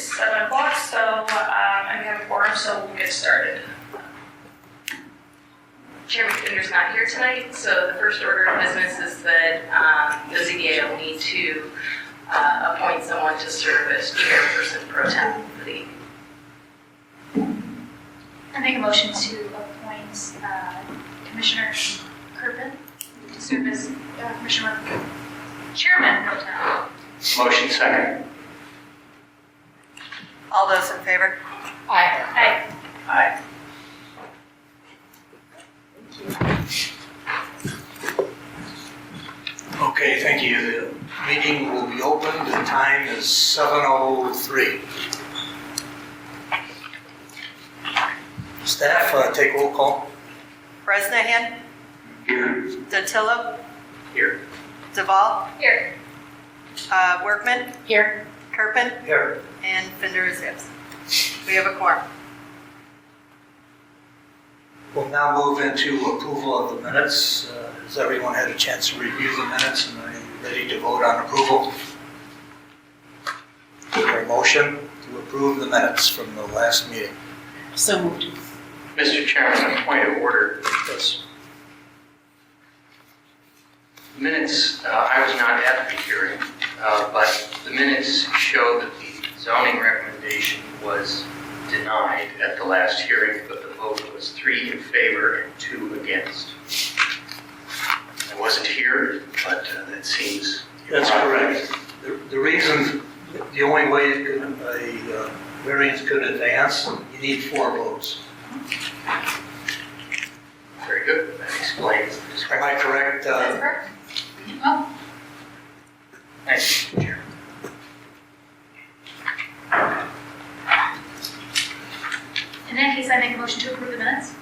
is 7 o'clock, so and we have a quorum, so we'll get started. Chairman Finger's not here tonight, so the first order of business is that the ZBA will need to appoint someone to serve as chairperson pro tem for the evening. I make a motion to appoint Commissioner Kirpin to serve as Commissioner Chairman pro tem. Motion second. All those in favor? Aye. Aye. Okay, thank you. The meeting will be open. The time is 7:03. Staff, take roll call. Bresnahan? Here. Datillo? Here. Duval? Here. Workman? Here. Kirpin? Here. And Fender is absent. We have a quorum. We'll now move into approval of the minutes. Has everyone had a chance to review the minutes and are you ready to vote on approval? Is there a motion to approve the minutes from the last meeting? So moved. Mr. Chairman, a point of order. Yes. Minutes, I was not at the hearing, but the minutes show that the zoning recommendation was denied at the last hearing, but the vote was 3 in favor and 2 against. I wasn't here, but that seems... That's correct. The reason, the only way a variance could advance, you need 4 votes. Very good. That explains the Am discrepancy. I correct? That's correct. Well, Thank you, Mr. Chairman. in that case, I make a motion to approve the minutes.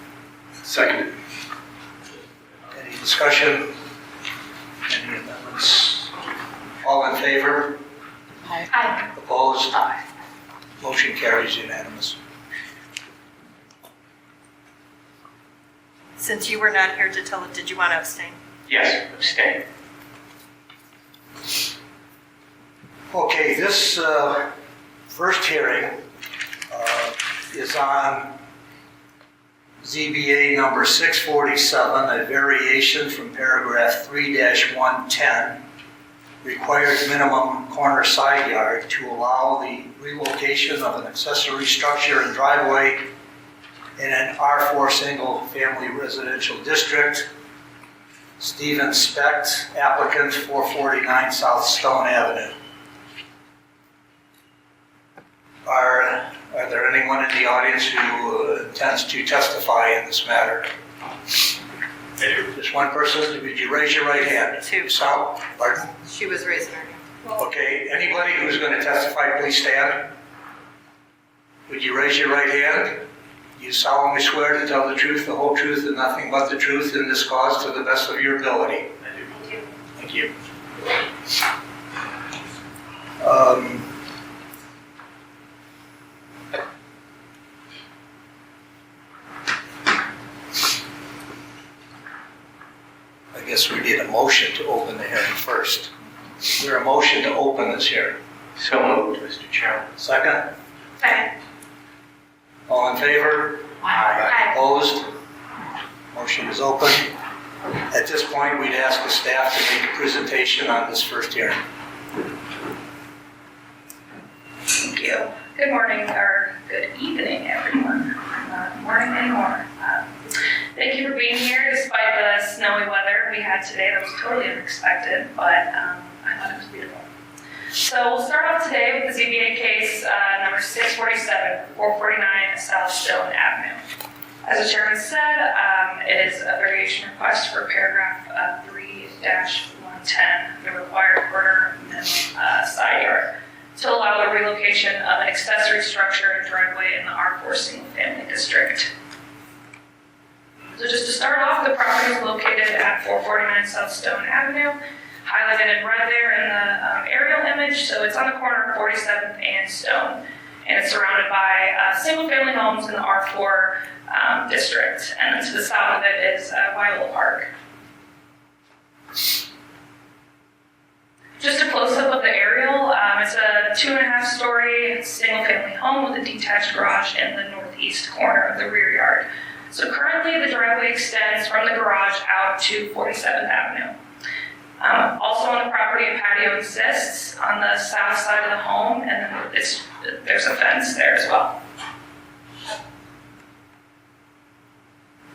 Second. Any discussion? Any amendments? All in favor? Aye. Opposed? Aye. Motion carries unanimous. Since you were not here, Datillo, did you want to abstain? Yes, abstain. Okay, this first hearing is on ZBA number 647, a variation from paragraph 3-110, requires minimum corner side yard to allow the relocation of an accessory structure and driveway in an R4 single-family residential district. Stephen Specht, applicant, 449 South Stone Avenue. Are there anyone in the audience who intends to testify in this matter? I do. Just one person? Would you raise your right hand? Two. So, pardon? She was raising her hand. Okay, anybody who's going to testify, please stand. Would you raise your right hand? You solemnly swear to tell the truth, the whole truth, and nothing but the truth in this cause to the best of your ability. I do. Thank you. I guess we need a motion to open the hearing first. Is there a motion to open this hearing? So moved, Mr. Chairman. Second? Second. All in favor? Aye. Opposed? Motion is open. At this point, we'd ask the staff to make a presentation on this first hearing. Thank you. Good morning, or good evening, everyone. Not morning anymore. Thank you for being here despite the snowy weather we had today. That was totally unexpected, but I thought it was beautiful. So we'll start off today with the ZBA case number 647, 449 South Stone Avenue. As the chairman said, it is a variation request for paragraph 3-110, the required quarter minimum side yard, to allow the relocation of an accessory structure and driveway in the R4 single family district. So just to start off, the property is located at 449 South Stone Avenue, highlighted in red there in the aerial image. So it's on the corner of 47th and Stone, and it's surrounded by single-family homes in the R4 district. And then to the south of it is Wyola Park. Just a close-up of the aerial. It's a 2.5-story single-family home with a detached garage in the northeast corner of the rear yard. So currently, the driveway extends from the garage out to 47th Avenue. Also on the property, a patio exists on the south side of the home, and there's a fence there as well.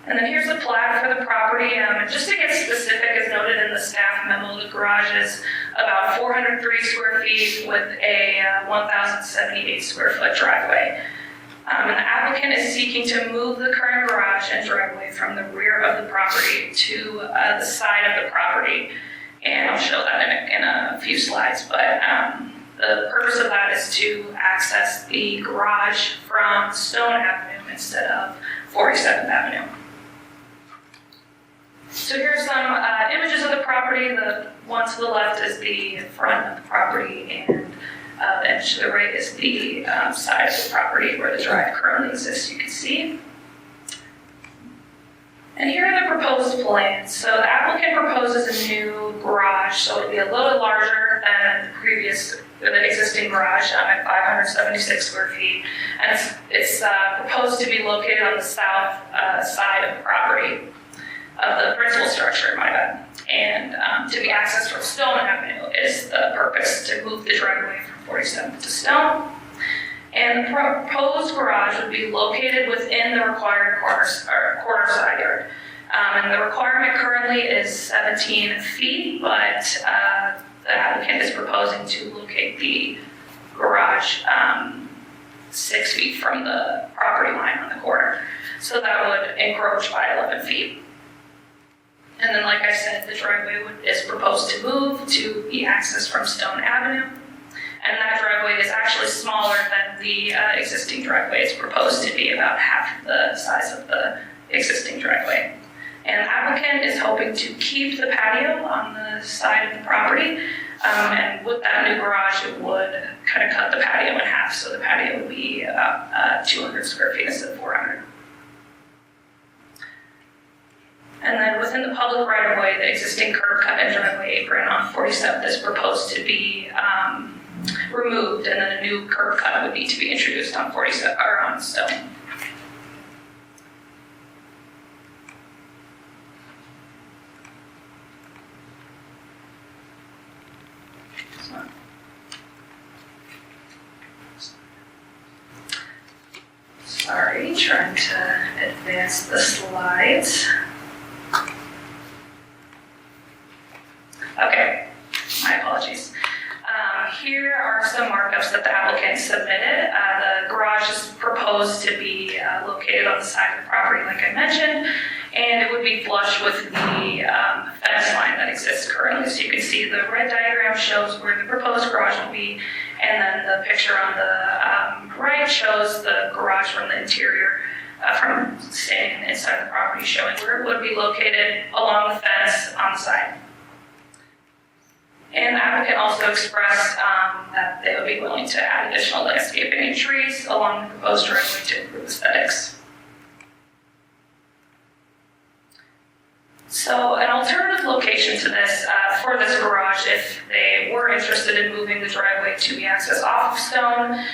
And then here's the plat for the property. Just to get specific, as noted in the staff memo, the garage is about 403 square feet with a 1,078 square foot driveway. And the applicant is seeking to move the current garage and driveway from the rear of the property to the side of the property. And I'll show that in a few slides. But the purpose of that is to access the garage from Stone Avenue instead of 47th Avenue. So here's some images of the property. The one to the left is the front of the property, and the image to the right is the side of the property where the drive currently exists, you can see. And here are the proposed plans. So the applicant proposes a new garage, so it'll be a little larger than the existing garage at 576 square feet. And it's proposed to be located on the south side of the property, of the principal structure, my bad. And to be accessed from Stone Avenue is the purpose, to move the driveway from 47th to Stone. And the proposed garage would be located within the required corner side yard. And the requirement currently is 17 feet, but the applicant is proposing to locate the garage 6 feet from the property line on the corner. So that would encroach by 11 feet. And then, like I said, the driveway is proposed to move to be accessed from Stone Avenue. And that driveway is actually smaller than the existing driveway. It's proposed to be about half the size of the existing driveway. And the applicant is hoping to keep the patio on the side of the property. And with that new garage, it would kind of cut the patio in half. So the patio would be about 200 square feet instead of 400. And then within the public right-of-way, the existing curb cut and driveway apron on 47th is proposed to be removed, and then a new curb cut would need to be introduced on 47 or on Stone. Sorry, trying to advance the slides. Okay, my apologies. Here are some markups that the applicant submitted. The garage is proposed to be located on the side of the property, like I mentioned, and it would be flush with the fence line that exists currently. So you can see the red diagram shows where the proposed garage will be, and then the picture on the right shows the garage from the interior, from standing inside the property, showing where it would be located along the fence on the side. And the applicant also expressed that they would be willing to add additional landscaping and trees along the proposed driveway to improve aesthetics. So an alternative location to this, for this garage, if they were interested in moving the driveway to be accessed off of Stone,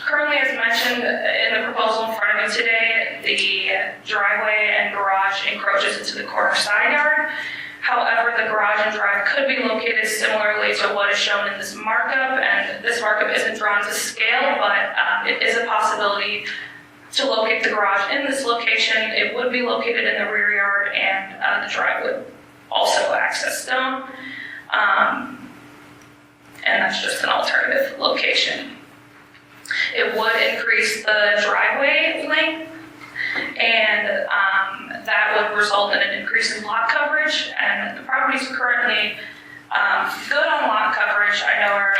currently, as mentioned in the proposal in front of you today, the driveway and garage encroaches into the corner side yard. However, the garage and drive could be located similarly to what is shown in this markup, and this markup isn't drawn to scale, but it is a possibility to locate the garage in this location. It would be located in the rear yard, and the drive would also access Stone. And that's just an alternative location. It would increase the driveway length, and that would result in an increase in lot coverage. And the property is currently good on lot coverage. I know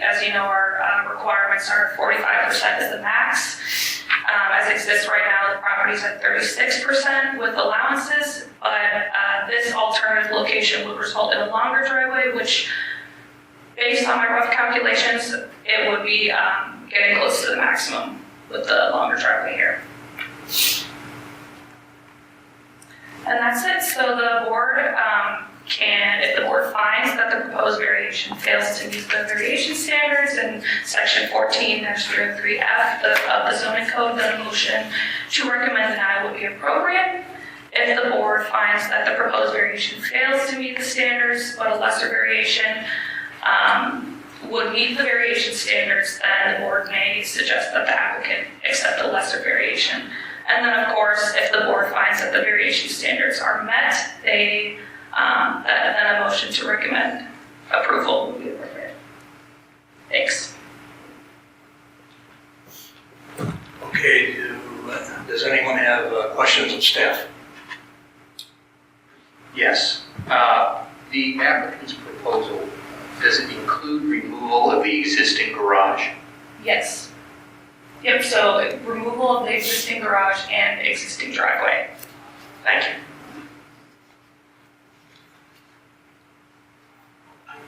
as you know, our requirements are 45% is the max. As it exists right now, the property is at 36% with allowances, but this alternative location would result in a longer driveway, which, based on my rough calculations, it would be getting close to the maximum with the longer driveway here. And that's it. So the board if the board finds that the proposed variation fails to meet the variation standards in section 14-03F of the zoning code, then a motion to recommend denial would be appropriate. If the board finds that the proposed variation fails to meet the standards, but a lesser variation would meet the variation standards, then the board may suggest that the applicant accept a lesser variation. And then, of course, if the board finds that the variation standards are met, then a motion to recommend approval would be appropriate. Thanks. Okay, does anyone have questions of staff? Yes. The applicant's proposal, does it include removal of the existing garage? Yes. Yep, so removal of the existing garage and existing driveway. Thank you.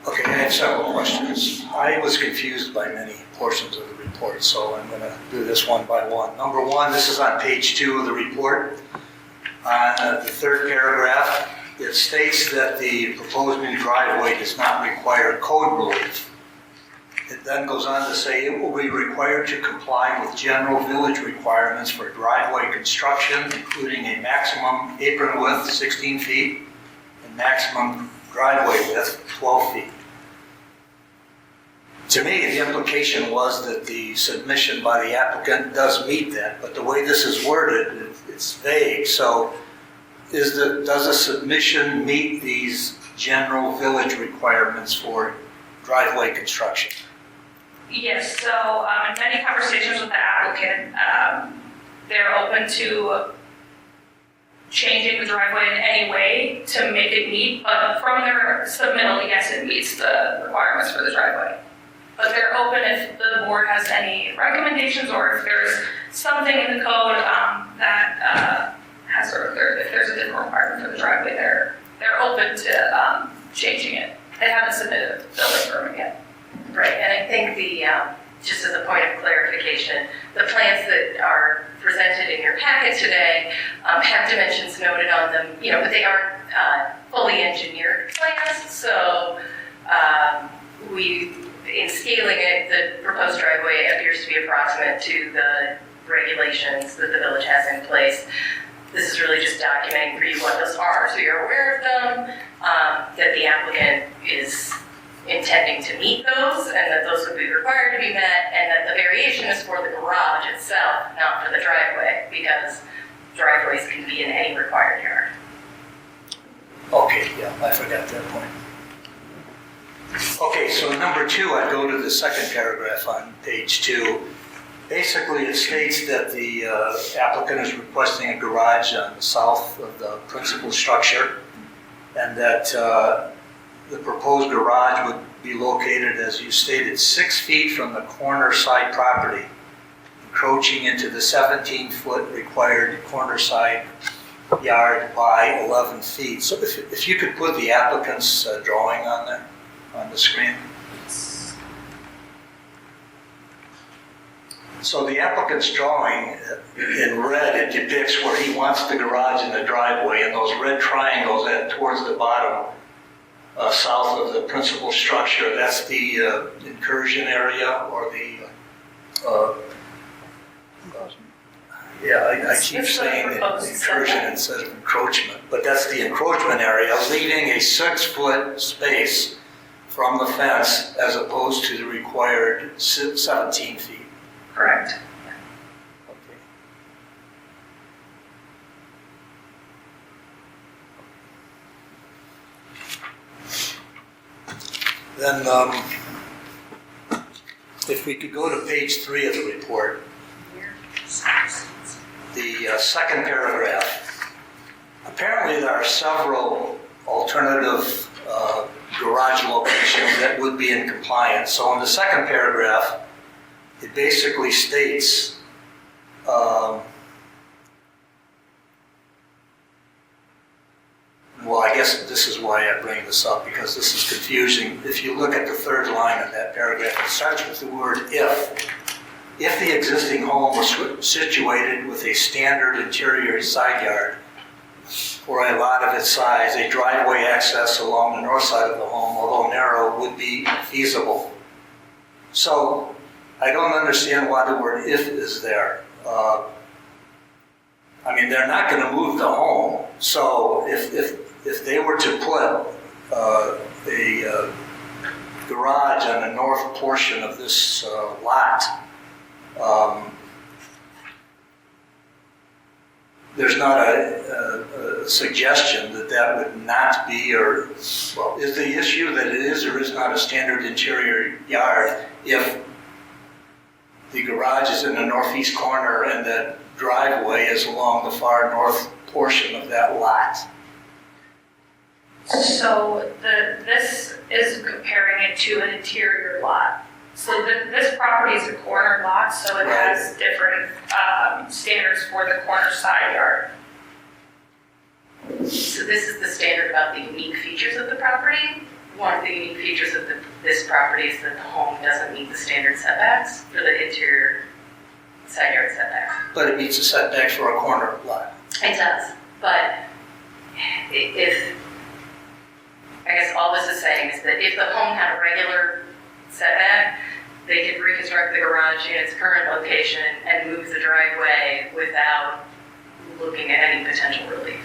Okay, I have several questions. I was confused by many portions of the report, so I'm going to do this one by one. Number one, this is on page 2 of the report. The third paragraph, it states that the proposed new driveway does not require code relief. It then goes on to say it will be required to comply with general village requirements for driveway construction, including a maximum apron width 16 feet and maximum driveway width 12 feet. To me, the implication was that the submission by the applicant does meet that, but the way this is worded, it's vague. So does the submission meet these general village requirements for driveway construction? Yes, so in many conversations with the applicant, they're open to changing the driveway in any way to make it meet, but from their submittal, yes, it meets the requirements for the driveway. But they're open if the board has any recommendations or if there's something in the code that has, or if there's a different requirement for the driveway, they're open to changing it. They haven't submitted a building permit yet. Right, and I think just as a point of clarification, the plans that are presented in your packet today have dimensions noted on them, but they aren't fully engineered plans. So in scaling it, the proposed driveway appears to be approximate to the regulations that the village has in place. This is really just documenting for you what those are, so you're aware of them, that the applicant is intending to meet those, and that those would be required to be met, and that the variation is for the garage itself, not for the driveway, because driveways can be in any required yard. Okay, yeah, I forgot that point. Okay, so number 2, I go to the second paragraph on page 2. Basically, it states that the applicant is requesting a garage on the south of the principal structure, and that the proposed garage would be located, as you stated, 6 feet from the corner side property, encroaching into the 17-foot required corner side yard by 11 feet. So if you could put the applicant's drawing on there, on the screen. So the applicant's drawing, in red, it depicts where he wants the garage and the driveway, and those red triangles towards the bottom, south of the principal structure, that's the incursion area, or the, I keep saying incursion instead of encroachment, but that's the encroachment area, leaving a 6-foot space from the fence as opposed to the required 17 feet. Correct. Okay. Then, if we could go to page 3 of the report, the second paragraph. Apparently, there are several alternative garage locations that would be in compliance. So in the second paragraph, it basically states well, I guess this is why I bring this up, because this is confusing. If you look at the third line of that paragraph, it starts with the word if. If the existing home was situated with a standard interior side yard, for a lot of its size, a driveway access along the north side of the home, although narrow, would be feasible. So I don't understand why the word if is there. I mean, they're not going to move the home. So if they were to put a garage on the north portion of this lot, there's not a suggestion that that would not be, or, well, is the issue that it is or is not a standard interior yard if the garage is in the northeast corner and the driveway is along the far north portion of that lot? So this is comparing it to an interior lot. So this property is a corner lot, so it has different standards for the corner side yard. So this is the standard about the unique features of the property. One of the unique features of this property is that the home doesn't meet the standard setbacks for the interior side yard setback. But it meets the setbacks for a corner lot. It does, but if, I guess all this is saying is that if the home had a regular setback, they could reconstruct the garage in its current location and move the driveway without looking at any potential relief.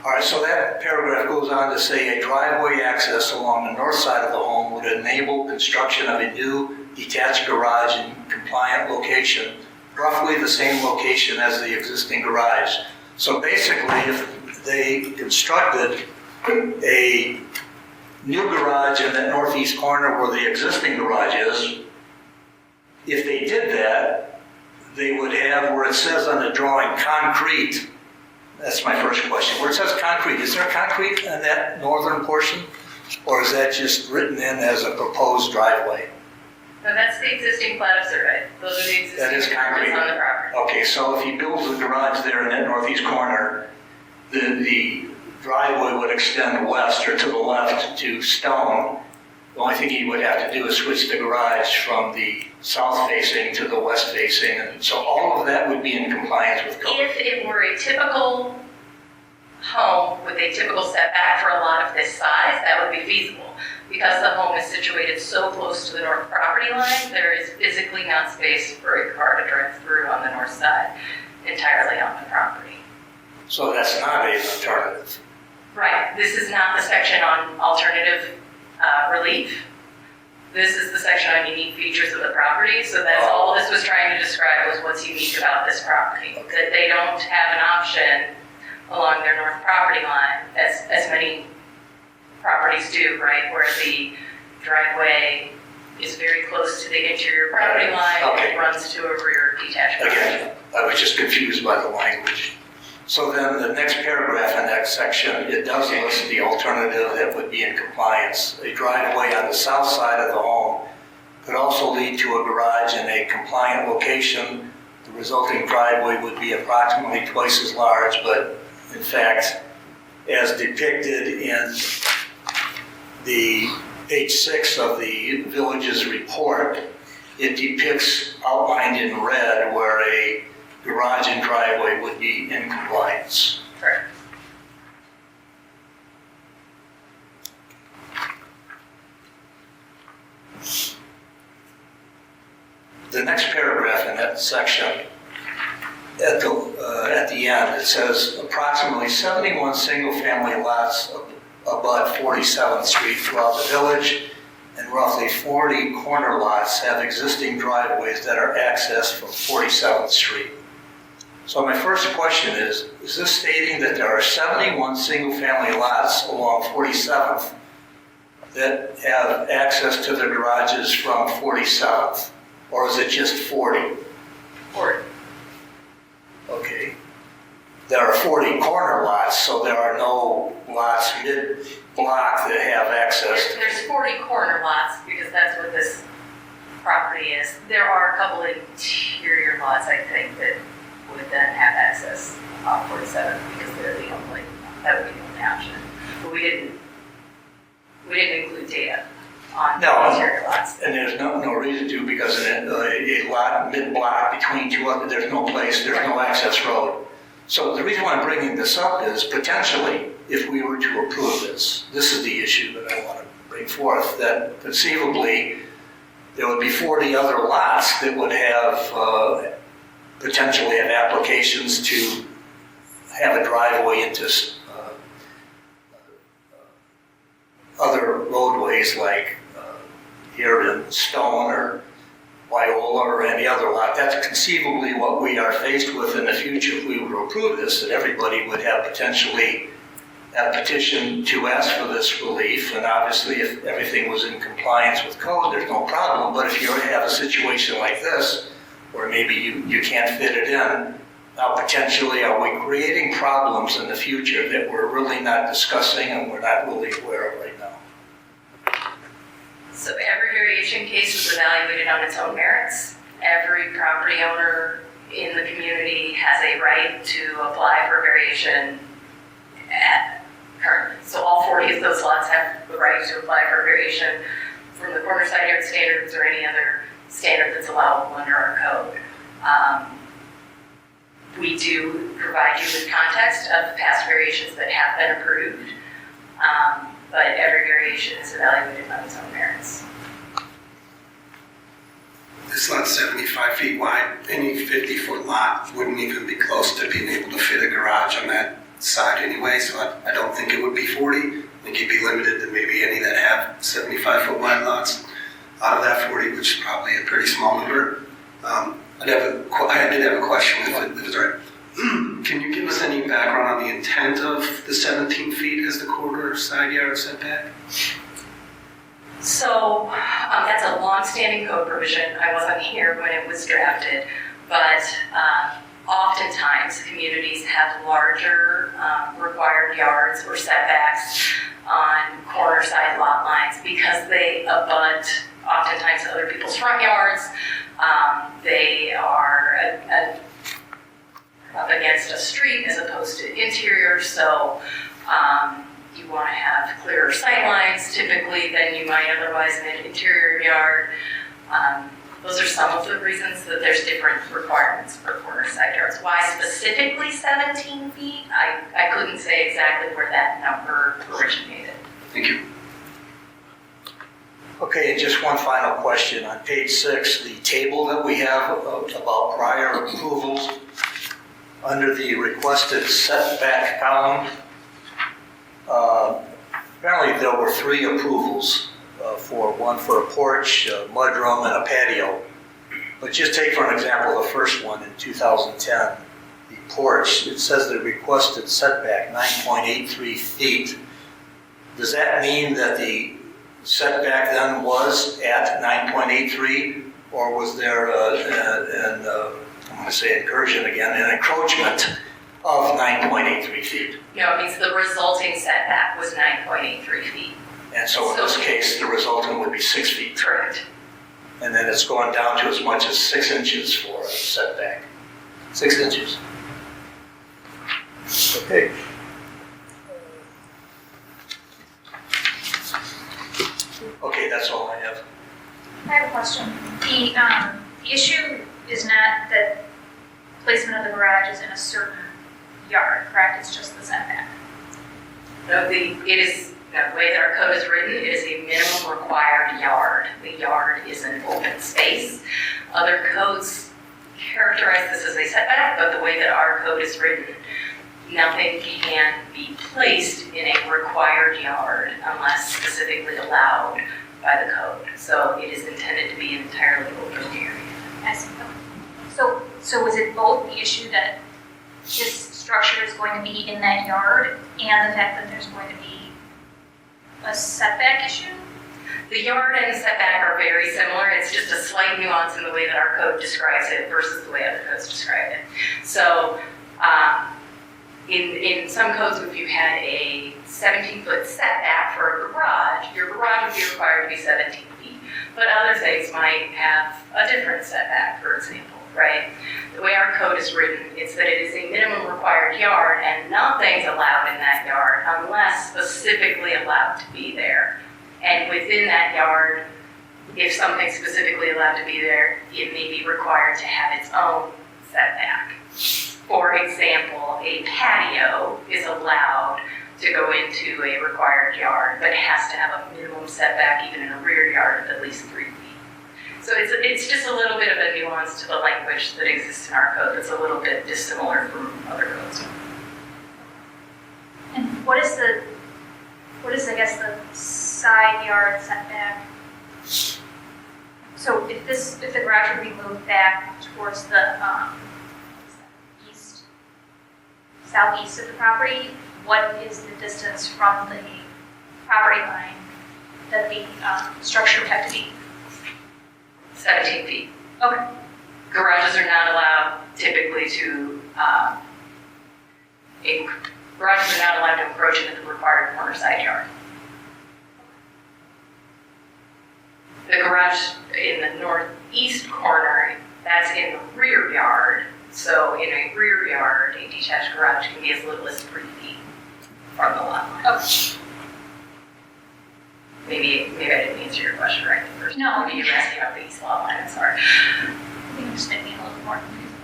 All right, so that paragraph goes on to say a driveway access along the north side of the home would enable construction of a new detached garage in compliant location, roughly the same location as the existing garage. So basically, if they constructed a new garage in that northeast corner where the existing garage is, if they did that, they would have where it says on the drawing concrete. That's my first question. Where it says concrete, is there concrete in that northern portion? Or is that just written in as a proposed driveway? No, that's the existing plat of survey. Those are the That is existing concrete. requirements on the property. Okay, so if he builds the garage there in that northeast corner, the driveway would extend west or to the left to stone. The only thing he would have to do is switch the garage from the south facing to the west facing, and so all of that would be in compliance with code. If it were a typical home with a typical setback for a lot of this size, that would be feasible. Because the home is situated so close to the north property line, there is physically not space for a car to drive through on the north side entirely on the property. So that's not an alternative. Right, this is not the section on alternative relief. This is the section on unique features of the property, so that's all this was trying to describe was what's unique about this property. That they don't have an option along their north property line, as many properties do, right, where the driveway is very close to the interior property line Okay. and runs to a rear detached garage. Again, I was just confused by the language. So then the next paragraph in that section, it does list the alternative that would be in compliance. A driveway on the south side of the home could also lead to a garage in a compliant location. The resulting driveway would be approximately twice as large, but in fact, as depicted in the page 6 of the village's report, it depicts outlined in red where a garage and driveway would be in compliance. Correct. The next paragraph in that section, at the end, it says approximately 71 single-family lots abut 47th Street throughout the village, and roughly 40 corner lots have existing driveways that are accessed from 47th Street. So my first question is this stating that there are 71 single-family lots along 47th that have access to their garages from 47th? Or is it just 40? 40. Okay. There are 40 corner lots, so there are no lots mid-block that have access to. There's 40 corner lots because that's what this property is. There are a couple interior lots, I think, that would then have access off 47 because they're the only, that would be the only option. But we didn't include data on No. interior lots. And there's no reason to, because a lot mid-block between two other, there's no place, there's no access road. So the reason why I'm bringing this up is potentially, if we were to approve this is the issue that I want to bring forth, that conceivably there would be 40 other lots that would have, potentially have applications to have a driveway into other roadways like here in Stone or Wyola or any other lot. That's conceivably what we are faced with in the future if we were to approve this, that everybody would have potentially a petition to ask for this relief. And obviously if everything was in compliance with code, there's no problem. But if you have a situation like this, where maybe you can't fit it in, now potentially are we creating problems in the future that we're really not discussing and we're not really aware of right now? So every variation case is evaluated on its own merits. Every property owner in the community has a right to apply for variation currently. So all 40 of those lots have the right to apply for variation from the corner side yard standards or any other standard that's allowable under our code. We do provide you with context of the past variations that have been approved, but every variation is evaluated on its own merits. This lot's 75 feet wide. Any 50-foot lot wouldn't even be close to being able to fit a garage on that side anyway, so I don't think it would be 40. I think you'd be limited to maybe any that have 75-foot wide lots. Out of that 40, which is probably a pretty small number, I did have a question, if it's right. Can you give us any background on the intent of the 17 feet as the corner side yard setback? So that's a long-standing code provision. I wasn't here when it was drafted, but oftentimes communities have larger required yards or setbacks on corner side lot lines because they abut oftentimes other people's front yards. They are up against a street as opposed to interior, so you want to have clearer sight lines typically than you might otherwise in an interior yard. Those are some of the reasons that there's different requirements for corner side yards. Why specifically 17 feet? I couldn't say exactly where that number originated. Thank you. Okay, and just one final question. On page 6, the table that we have about prior approvals, under the requested setback column, apparently there were 3 approvals, one for a porch, a mudroom, and a patio. But just take for an example the first one in 2010, the porch. It says the requested setback 9.83 feet. Does that mean that the setback then was at 9.83, or was there I'm going to say incursion again, an encroachment of 9.83 feet? No, it means the resulting setback was 9.83 feet. And so in this case, the resultant would be 6 feet. Correct. And then it's going down to as much as 6 inches for a setback. 6 inches. Okay. Okay, that's all I have. I have a question. The issue is not that placement of the garage is in a certain yard, correct? It's just the setback. No, the way that our code is written, it is a minimum required yard. The yard is an open space. Other codes characterize this as a setback, but the way that our code is written, nothing can be placed in a required yard unless specifically allowed by the code. So it is intended to be an entirely open area. I see. So was it both the issue that this structure is going to be in that yard and the fact that there's going to be a setback issue? The yard and setback are very similar. It's just a slight nuance in the way that our code describes it versus the way other codes describe it. So in some codes, if you had a 17-foot setback for a garage, your garage would be required to be 17 feet. But other things might have a different setback, for example, right? The way our code is written, it's that it is a minimum required yard and nothing's allowed in that yard unless specifically allowed to be there. And within that yard, if something's specifically allowed to be there, it may be required to have its own setback. For example, a patio is allowed to go into a required yard, but has to have a minimum setback, even in a rear yard, of at least 3 feet. So it's just a little bit of a nuance to the language that exists in our code that's a little bit dissimilar from other codes. And what is I guess, the side yard setback? So if the garage would be moved back towards the southeast of the property, what is the distance from the property line that the structure would have to be? 17 feet. Okay. Garages are not allowed typically to, garages are not allowed to encroach into the required corner side yard. The garage in the northeast corner, that's in the rear yard. So in a rear yard, a detached garage can be as little as 3 feet from the lot line. Okay. Maybe I didn't answer your question right the first time. No. Maybe you were asking about the east lot line, I'm sorry. I think it just made me a little more confused.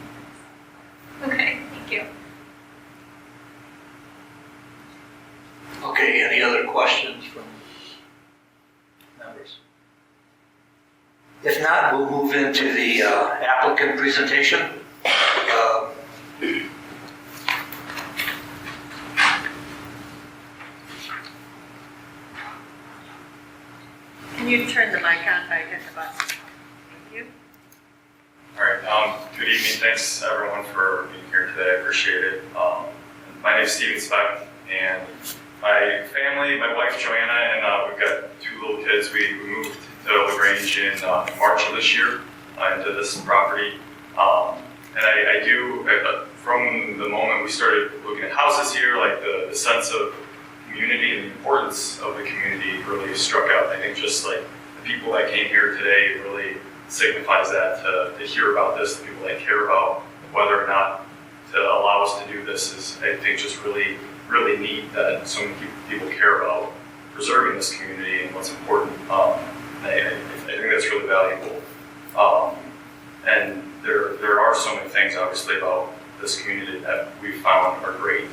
Okay, thank you. Okay, any other questions from members? If not, we'll move into the applicant presentation. Can you turn the mic on so I hit the button? Thank you. All right, good evening. Thanks everyone for being here today. I appreciate it. My name is Steven Speck, and my family, my wife Joanna, and we've got 2 little kids. We moved to Grange in March of this year into this property. And I do, from the moment we started looking at houses here, like the sense of community and the importance of the community really struck out. I think just like the people that came here today really signifies that to hear about this, the people that care about whether or not to allow us to do this is, I think, just really, really neat that so many people care about preserving this community and what's important. I think that's really valuable. And there are so many things, obviously, about this community that we found are great.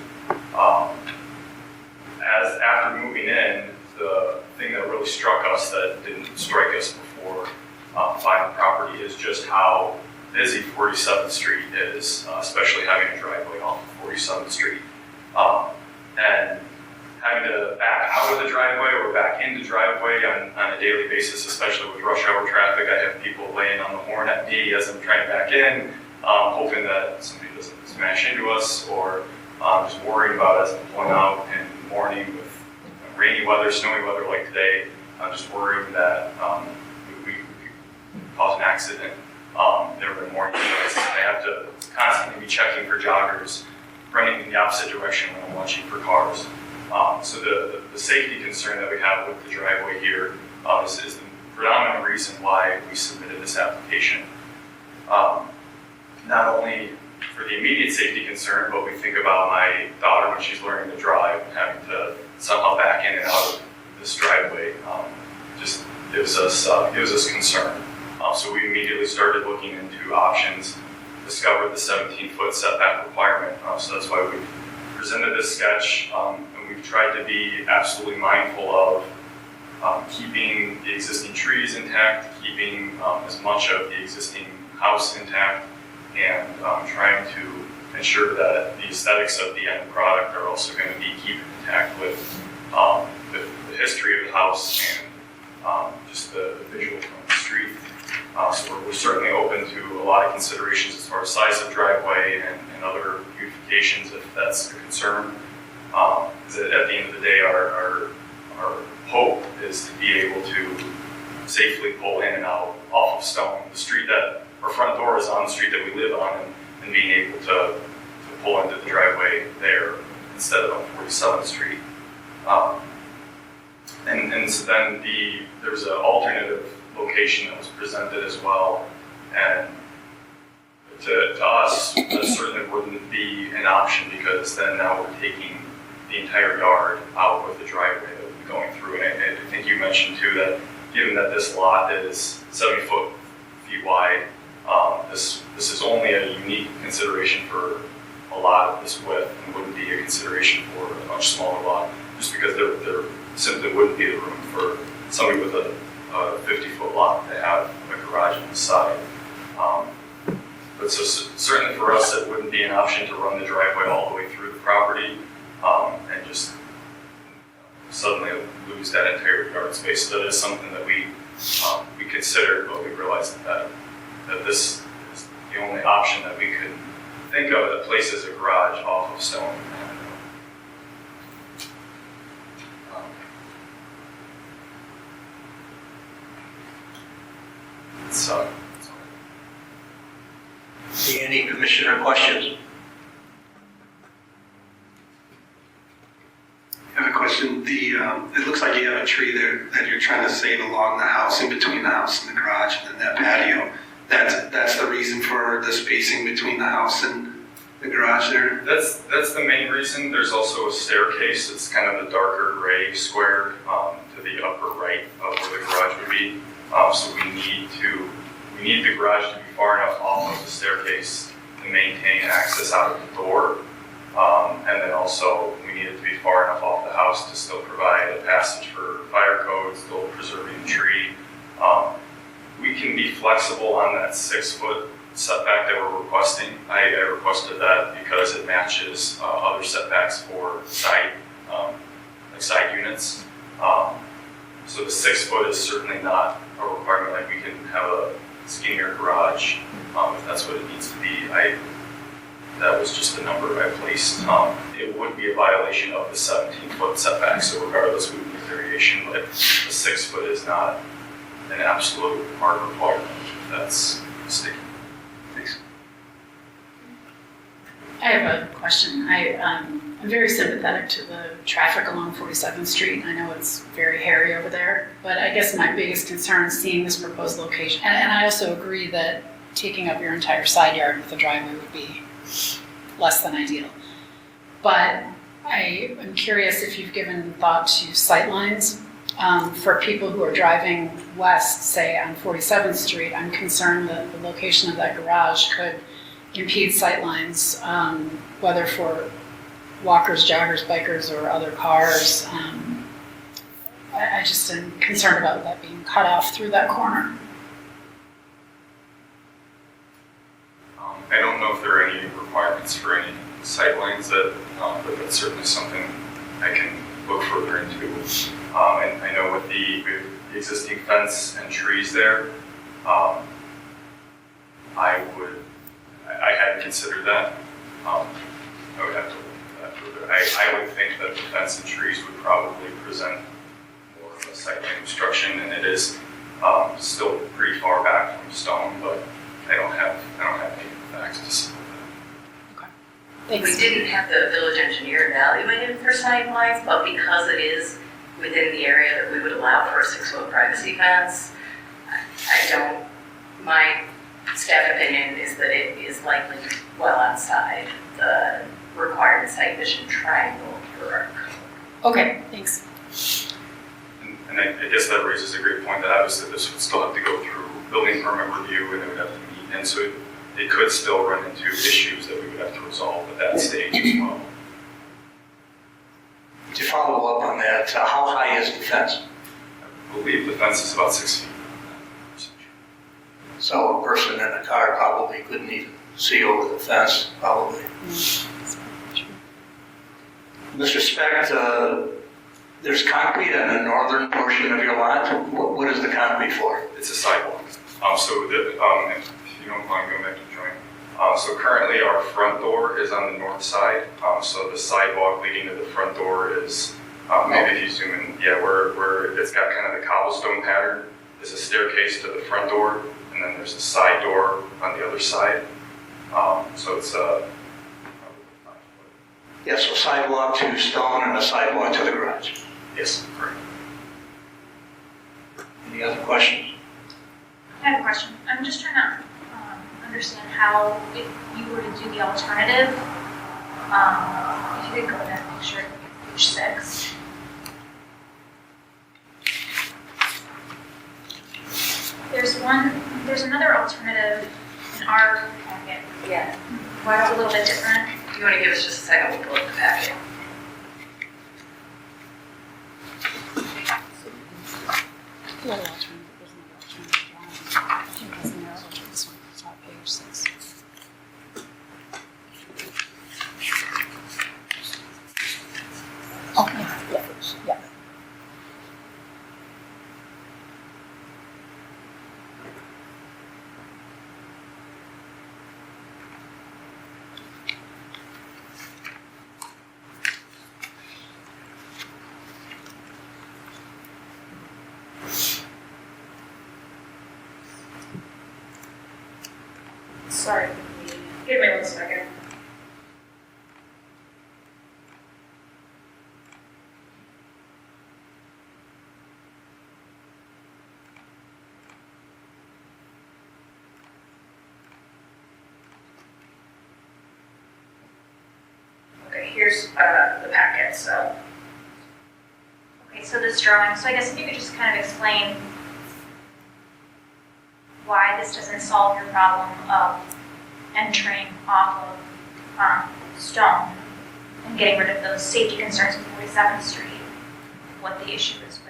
As after moving in, the thing that really struck us that didn't strike us before buying the property is just how busy 47th Street is, especially having a driveway off of 47th Street. And having to back out of the driveway or back into driveway on a daily basis, especially with rush hour traffic. I have people laying on the horn at me as I'm trying to back in, hoping that somebody doesn't smash into us, or just worrying about as I'm pulling out in the morning with rainy weather, snowy weather like today. I'm just worrying that we could cause an accident. There have been morning delays. I have to constantly be checking for joggers, running in the opposite direction when I'm watching for cars. So the safety concern that we have with the driveway here is the predominant reason why we submitted this application. Not only for the immediate safety concern, but we think about my daughter when she's learning to drive and having to somehow back in and out of this driveway. Just gives us concern. So we immediately started looking into options, discovered the 17-foot setback requirement. So that's why we presented this sketch. We've tried to be absolutely mindful of keeping the existing trees intact, keeping as much of the existing house intact, and trying to ensure that the aesthetics of the end product are also going to be kept intact with the history of the house and just the visual from the street. So we're certainly open to a lot of considerations as far as size of driveway and other beautifications if that's a concern. Because at the end of the day, our hope is to be able to safely pull in and out off of Stone, the street that our front door is on, the street that we live on, and being able to pull into the driveway there instead of on 47th Street. And so then there's an alternative location that was presented as well, and to us, that certainly wouldn't be an option because then now we're taking the entire yard out with the driveway that we'll be going through. And I think you mentioned too that given that this lot is 70 feet wide, this is only a unique consideration for a lot of this width and wouldn't be a consideration for a much smaller lot, just because there simply wouldn't be the room for somebody with a 50-foot lot to have a garage on the side. But so certainly for us, it wouldn't be an option to run the driveway all the way through the property and just suddenly lose that entire yard space. So that is something that we considered, but we realized that this is the only option that we could think of that places a garage off of stone. Any commissioner questions? I have a question. It looks like you have a tree there that you're trying to save along the house, in between the house and the garage, and then that patio. That's the reason for the spacing between the house and the garage there? That's the main reason. There's also a staircase. It's kind of the darker gray square to the upper right of where the garage would be. So we need the garage to be far enough off of the staircase to maintain access out of the door. And then also we need it to be far enough off the house to still provide a passage for fire code, still preserving the tree. We can be flexible on that 6-foot setback that we're requesting. I requested that because it matches other setbacks for side units. So the 6 foot is certainly not a requirement. Like we can have a skinnier garage if that's what it needs to be. That was just the number I placed. It would be a violation of the 17-foot setback. So regardless, we would need variation, but the 6 foot is not an absolute hard requirement. That's sticky. Thanks. I have a question. I'm very sympathetic to the traffic along 47th Street. I know it's very hairy over there, but I guess my biggest concern is seeing this proposed location. And I also agree that taking up your entire side yard with a driveway would be less than ideal. But I am curious if you've given thought to sightlines. For people who are driving west, say on 47th Street, I'm concerned that the location of that garage could impede sightlines, whether for walkers, joggers, bikers, or other cars. I just am concerned about that being cut off through that corner. I don't know if there are any requirements for any sightlines but that's certainly something I can look further into. And I know with the existing fence and trees there, I hadn't considered that. I would have to look into that further. I would think that the fence and trees would probably present more of a sightline obstruction, and it is still pretty far back from stone, but I don't have any facts to support that. Thanks. We didn't have the village engineer evaluated for sightlines, but because it is within the area that we would allow for a 6-foot privacy fence, my staff opinion is that it is likely well outside the required sight vision triangle for our code. Okay, thanks. And I guess that raises a great point that obviously this would still have to go through building permit review and it would have to meet, and so it could still run into issues that we would have to resolve at that stage as well. To follow up on that, how high is the fence? I believe the fence is about 6 feet. So a person in a car probably couldn't even see over the fence, probably. Mr. Speck, there's concrete on the northern portion of your lot. What is the concrete for? It's a sidewalk. If you don't mind going back to the drawing. So currently our front door is on the north side. So the sidewalk leading to the front door is, maybe if you zoom in, where it's got kind of the cobblestone pattern. There's a staircase to the front door, and then there's a side door on the other side. So it's probably 5 foot. Yeah, so sidewalk to stone and a sidewalk to the garage. Yes, correct. Any other questions? I have a question. I'm just trying to understand how, if you were to do the alternative, if you could go to that picture, page 6. There's another alternative in our packet. Yeah. It's a little bit different. you want to give us just a second, we'll pull up the packet. The other alternative, there's another alternative drawing. I think that's an arrow to this one, top page 6. Oh, yeah. Sorry, give me 1 second. Okay, here's the packet, so. Okay, so this drawing, so I guess if you could just kind of explain why this doesn't solve your problem of entering off of Stone and getting rid of those safety concerns with 47th Street, what the issue is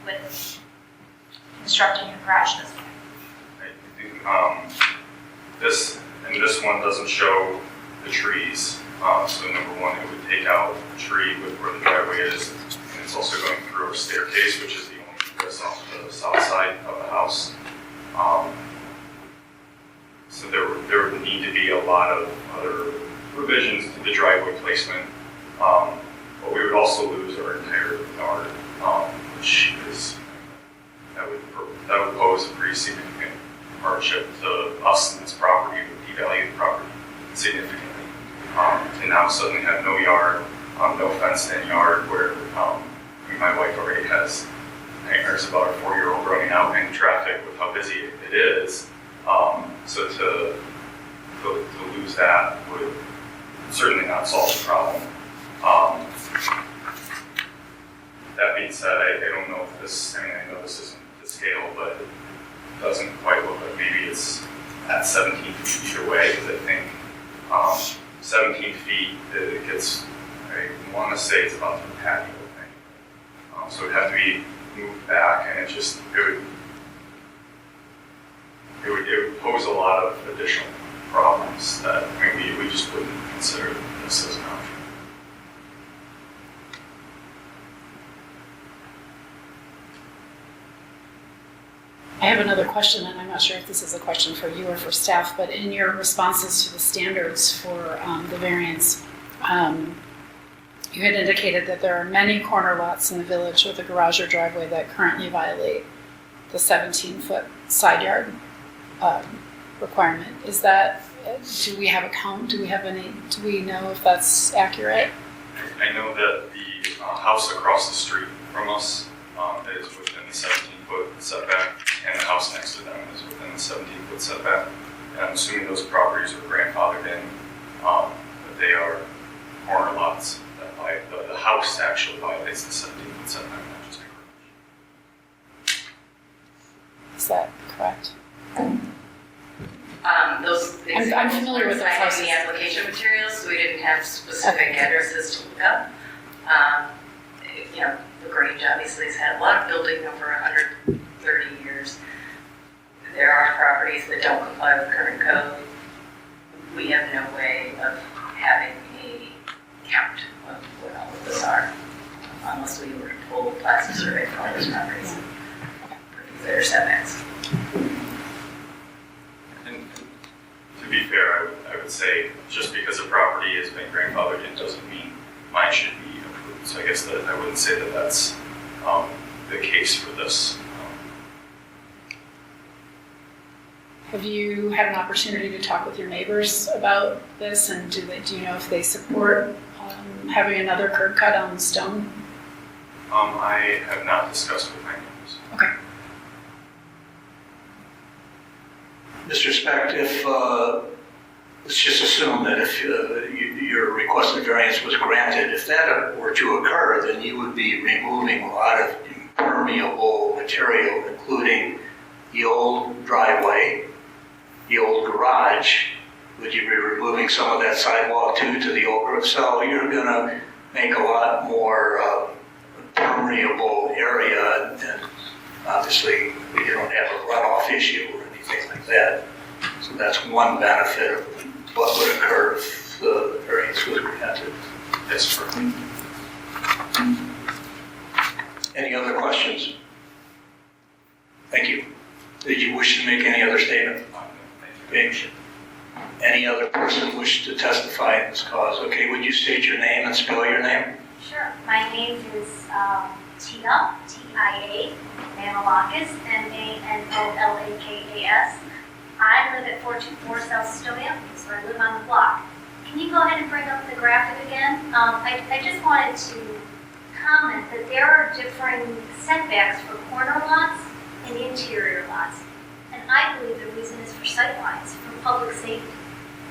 with constructing your garage this way. I think this one doesn't show the trees. So number one, it would take out the tree with where the driveway is, and it's also going through a staircase, which is the only egress off the south side of the house. So there would need to be a lot of other revisions to the driveway placement. But we would also lose our entire yard, which is, that would pose a pretty significant hardship to us and this property, it would devalue the property significantly. To now suddenly have no yard, no fenced-in yard, where my wife already has nightmares about our 4-year-old running out in traffic with how busy it is. So to lose that would certainly not solve the problem. That being said, I don't know if this, I know this isn't to scale, but it doesn't quite look like maybe it's at 17 feet either way, because I think 17 feet, it gets, I want to say it's about the patio thing. So it'd have to be moved back, and it would pose a lot of additional problems that maybe we just wouldn't consider this as an option. I have another question, and I'm not sure if this is a question for you or for staff, but in your responses to the standards for the variance, you had indicated that there are many corner lots in the village with a garage or driveway that currently violate the 17-foot side yard requirement. Is that, do we have a count? Do we know if that's accurate? I know that the house across the street from us is within the 17-foot setback, and the house next to them is within the 17-foot setback. And I'm assuming those properties are grandfathered in, but they are corner lots. The house actually violates the 17-foot setback, not just the garage. Is that correct? I'm familiar with those houses. The application materials, so we didn't have specific addresses to look up. The Grange obviously has had a lot of building over 130 years. There are properties that don't comply with current code. We have no way of having a count of what all of those are, unless we were to pull a plastic survey for all those properties. There are setbacks. And to be fair, I would say just because a property has been grandfathered in doesn't mean mine should be approved. So I guess that I wouldn't say that that's the case for this. Have you had an opportunity to talk with your neighbors about this, and do you know if they support having another curb cut on Stone? I have not discussed with my neighbors. Okay. Mr. Specht, let's just assume that if your requested variance was granted, if that were to occur, then you would be removing a lot of impermeable material, including the old driveway, the old garage, Would you be removing some of that sidewalk too to the old growth? So you're gonna make a lot more permeable area, and obviously you don't have a runoff issue or anything like that. So that's one benefit of what would occur if the variance was granted. Yes, correct. Any other questions? Thank you. Did you wish to make any other statement? Okay. Any other person wish to testify in this cause? Okay, would you state your name and spell your name? Sure. My name is Tia, T-I-A, Manolakis, M-A-N-O-L-A-K-A-S. I live at 424 South Stonia, so I live on the block. Can you go ahead and bring up the graphic again? I just wanted to comment that there are differing setbacks for corner lots and interior lots. And I believe the reason is for sightlines, for public safety.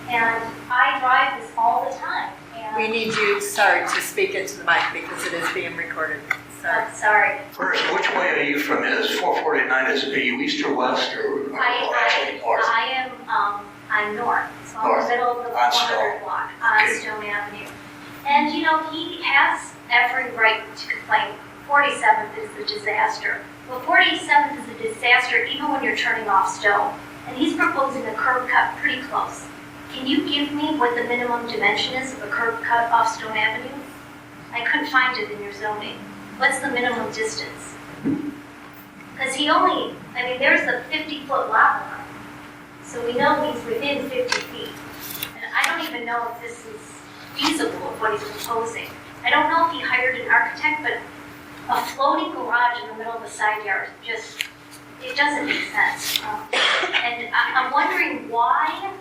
And I drive this all the time. And We need you, sorry, to speak into the mic because it is being recorded. Sorry. I'm sorry. First, which way are you from? Is 449, are you east or west or actually north? I'm north, so I'm in North. the middle of the On 100 Stone. block on Okay. Stone Avenue. And you know, he has every right to complain. 47th is a disaster. Well, 47th is a disaster even when you're turning off Stone. And he's proposing a curb cut pretty close. Can you give me what the minimum dimension is of a curb cut off Stone Avenue? I couldn't find it in your zoning. What's the minimum distance? Because there's a 50-foot lot line. So we know he's within 50 feet. And I don't even know if this is feasible of what he's proposing. I don't know if he hired an architect, but a floating garage in the middle of the side yard it doesn't make sense. And I'm wondering why,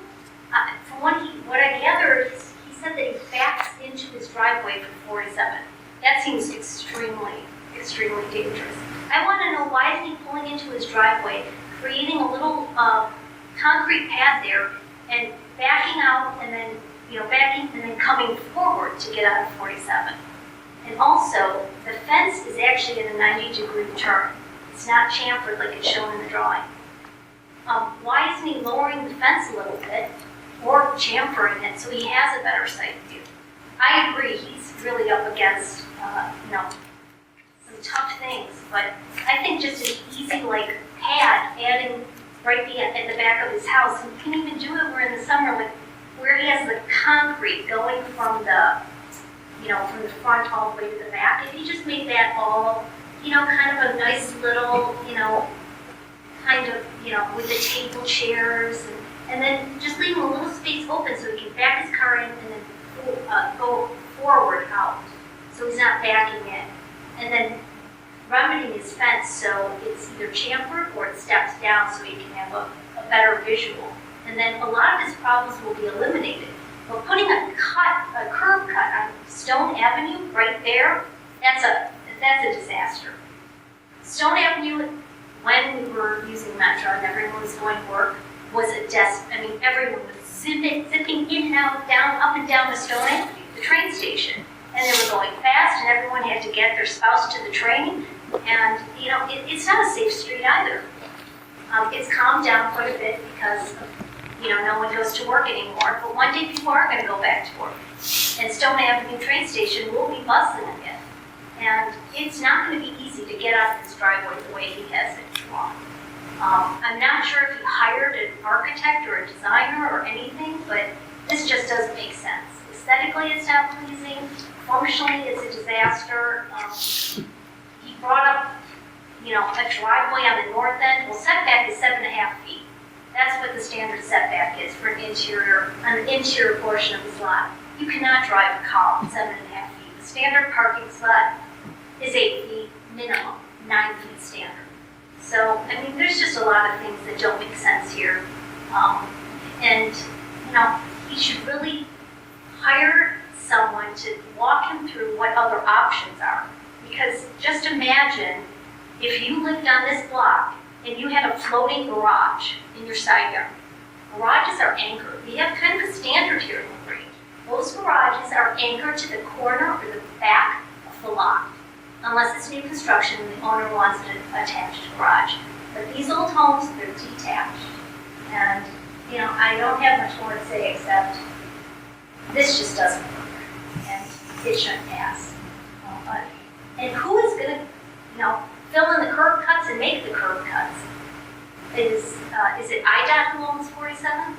from what I gathered, he said that he backs into his driveway from 47. That seems extremely, extremely dangerous. I want to know why is he pulling into his driveway, creating a little concrete pad there, and backing out, and then backing and then coming forward to get out of 47. And also, the fence is actually in a 90-degree turn. It's not chamfered like it's shown in the drawing. Why isn't he lowering the fence a little bit or chamfering it so he has a better sight view? I agree, he's really up against, some tough things, but I think just an easy, pad adding right at the back of his house, and he can even do it where in the summer, where he has the concrete going from the front all the way to the back. If he just made that all, kind of a nice little, with the table chairs, and then just leave a little space open so he can back his car in and then go forward out, so he's not backing in. And then remedying his fence so it's either chamfered or it steps down so he can have a better visual. And then a lot of his problems will be eliminated. But putting a curb cut on Stone Avenue right there, that's a disaster. Stone Avenue, when we were using Metro and everyone was going to work, was everyone was zipping in and out, up and down the Stone Avenue, the train station. And they were going fast, and everyone had to get their spouse to the train. And, it's not a safe street either. It's calmed down quite a bit because no one goes to work anymore. But one day people are going to go back to work. And Stone Avenue train station will be buzzing again. And it's not going to be easy to get out of his driveway the way he has it drawn. I'm not sure if he hired an architect or a designer or anything, but this just doesn't make sense. Aesthetically, it's not pleasing. Functionally, it's a disaster. He brought up, a driveway on the north end. Well, setback is 7.5 feet. That's what the standard setback is for an interior portion of his lot. You cannot drive a car 7.5 feet. The standard parking slot is 8 feet minimum, 9 feet standard. So, there's just a lot of things that don't make sense here. He should really hire someone to walk him through what other options are. Because just imagine if you lived on this block and you had a floating garage in your side yard. Garages are anchored. We have kind of a standard here in the Grange. Those garages are anchored to the corner or the back of the lot, unless it's new construction and the owner wants an attached garage. But these old homes, they're detached. And, you know, I don't have much more to say except this just doesn't work, and it shouldn't pass. And who is gonna, you know, fill in the curb cuts and make the curb cuts? Is it IDOT who owns 47?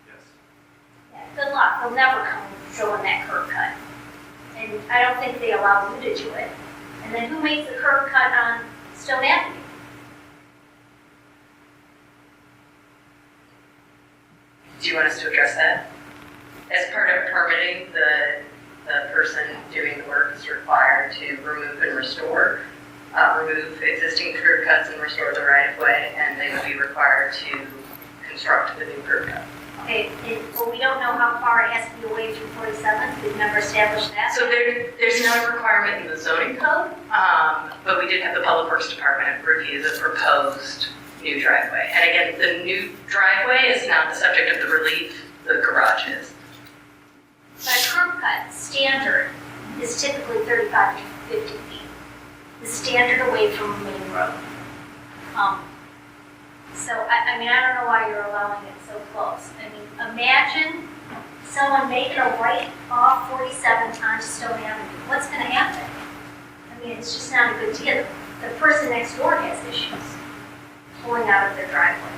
Yes. Yeah, good luck, they'll never come fill in that curb cut. And I don't think they allow you to do it. And then who makes the curb cut on Stone Avenue? Do you want us to address that? As part of permitting, the person doing the work is required to remove and restore, remove existing curb cuts and restore the right of way, and they will be required to construct the new curb cut. Okay, well, we don't know how far it has to be away from 47, we've never established that. So there's no requirement in the zoning code, but we did have the Public Works Department review the proposed new driveway. And again, the new driveway is not the subject of the relief, the garage is. But a curb cut standard is typically 35 to 50 feet. The standard away from the main road. So, I mean, I don't know why you're allowing it so close. I mean, imagine someone making a right off 47 onto Stone Avenue. What's going to happen? I mean, it's just not a good deal. The person next door has issues pulling out of their driveway.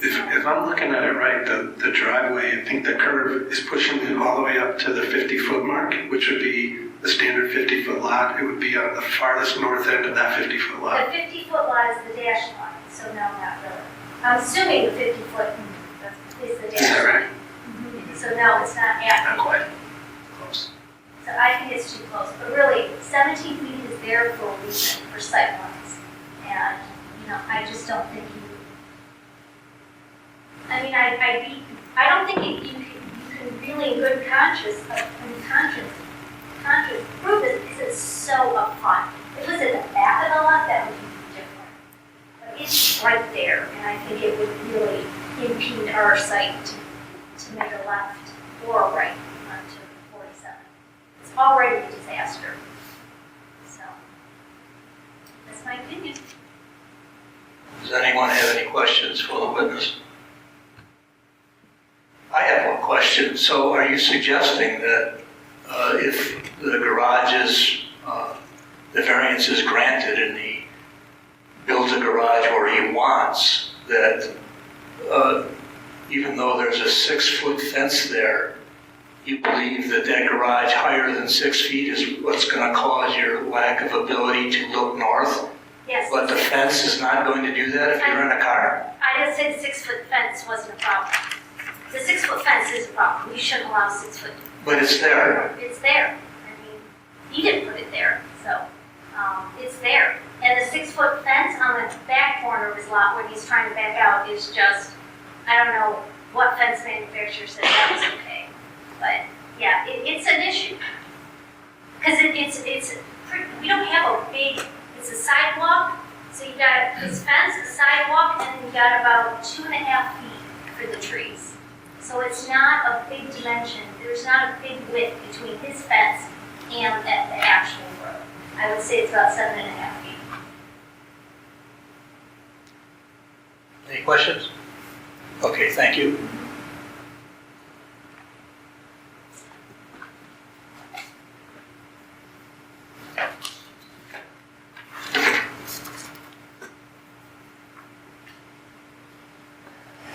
If I'm looking at it right, the driveway, I think the curve is pushing it all the way up to the 50-foot mark, which would be the standard 50-foot lot. It would be on the farthest north end of that 50-foot lot. The 50-foot lot is the dash line, so no, not really. I'm assuming the 50-foot is the dash line. Is that right? So no, it's not accurate. Not quite. Close. So I think it's too close, but really, 17 feet is there for a reason, for sight lines. And, you know, I just don't think I don't think you can really in good conscience prove it because it's so upfront. If it was at the back of the lot, that would be different. But it's right there, and I think it would really impede our sight to make a left or a right onto 47. It's already a disaster. So, that's my opinion. Does anyone have any questions for the witness? I have one question. So are you suggesting that if the garage is, the variance is granted and he builds a garage where he wants, that even though there's a 6-foot fence there, you believe that that garage higher than 6 feet is what's going to cause your lack of ability to look north? Yes. But the fence is not going to do that if you're in a car? I didn't say the 6-foot fence wasn't a problem. The 6-foot fence is a problem. You shouldn't allow 6 foot. But it's there. It's there. I mean, he didn't put it there, so it's there. And the 6-foot fence on the back corner of his lot where he's trying to back out is just, I don't know what fence manufacturer said that was okay. But yeah, it's an issue. Because we don't have a big, it's a sidewalk. So you got his fence, a sidewalk, and then you got about 2.5 feet for the trees. So it's not a big dimension, there's not a big width between his fence and the actual road. I would say it's about 7.5 feet. Any questions? Okay, thank you.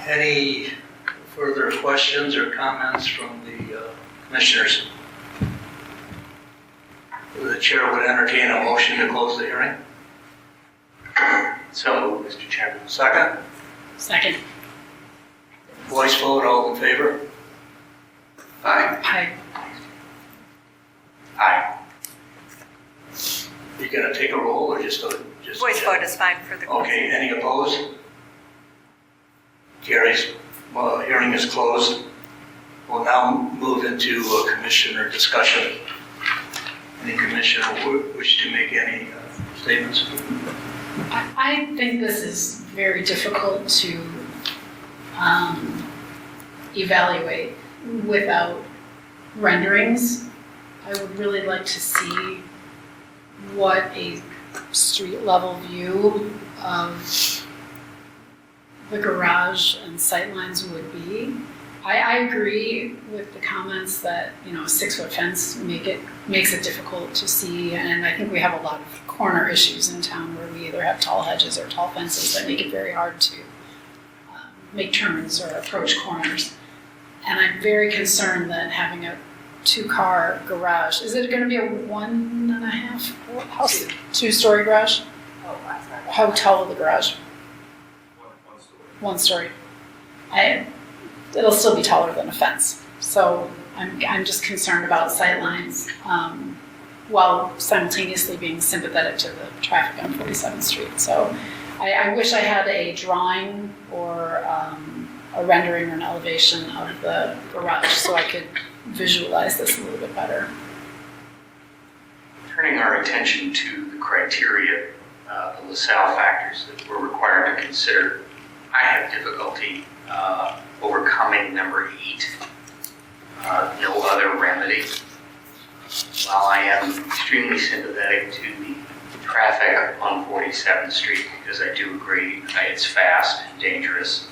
Any further questions or comments from the commissioners? The chair would entertain a motion to close the hearing. So, Mr. Chairman. Second? Second. Voice vote, all in favor? Aye. Aye. Aye. You gonna take a roll or just a? Voice vote is fine for the. Okay, any opposed? Carries. Well, the hearing is closed. We'll now move into commissioner discussion. Any commissioner wish to make any statements? I think this is very difficult to evaluate without renderings. I would really like to see what a street level view of the garage and sightlines would be. I agree with the comments that, you know, a 6-foot fence makes it difficult to see, and I think we have a lot of corner issues in town where we either have tall hedges or tall fences that make it very hard to make turns or approach corners. And I'm very concerned that having a 2-car garage, is it gonna be a 1.5 house, 2-story garage? How tall is the garage? One story. It'll still be taller than a fence. So I'm just concerned about sightlines, while simultaneously being sympathetic to the traffic on 47th Street. So I wish I had a drawing or a rendering or an elevation of the garage so I could visualize this a little bit better. Turning our attention to the criteria, the LaSalle factors that we're required to consider, I have difficulty overcoming number 8, no other remedy. While I am extremely sympathetic to the traffic on 47th Street, because I do agree it's fast and dangerous,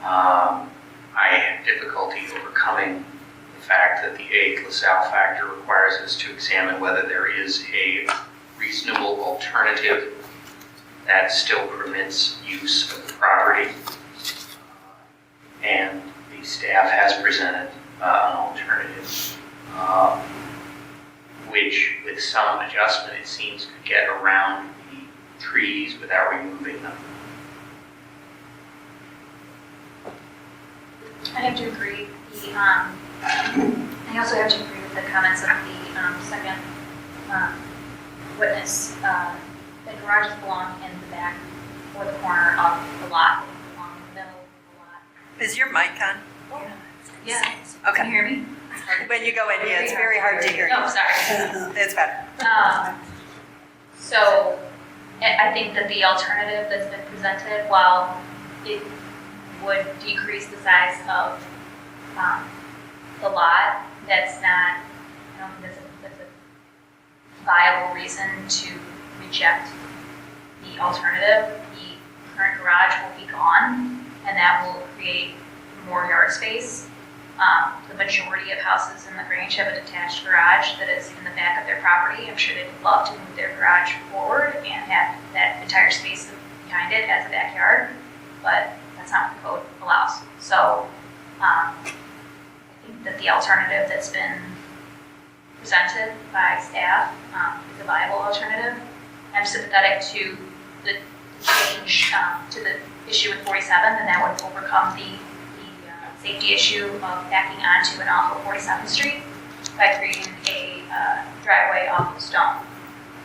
I have difficulty overcoming the fact that the 8th LaSalle factor requires us to examine whether there is a reasonable alternative that still permits use of the property. And the staff has presented an alternative, which with some adjustment it seems could get around the trees without removing them. I have to agree. I also have to agree with the comments of the second witness. The garages belong in the back or the corner of the lot. They belong in the middle of the lot. Is your mic on? Yeah. Okay. Can you hear me? When you go in, yeah, it's very hard to hear you. Oh, sorry. It's better. So I think that the alternative that's been presented, while it would decrease the size of the lot, that's not, I don't think that's a viable reason to reject the alternative. The current garage will be gone, and that will create more yard space. The majority of houses in the Grange have a detached garage that is in the back of their property. I'm sure they would love to move their garage forward and have that entire space behind it as a backyard, but that's not what the code allows. So I think that the alternative that's been presented by staff is a viable alternative. I'm sympathetic to the change to the issue with 47, and that would overcome the safety issue of backing onto and off of 47th Street by creating a driveway off of Stone.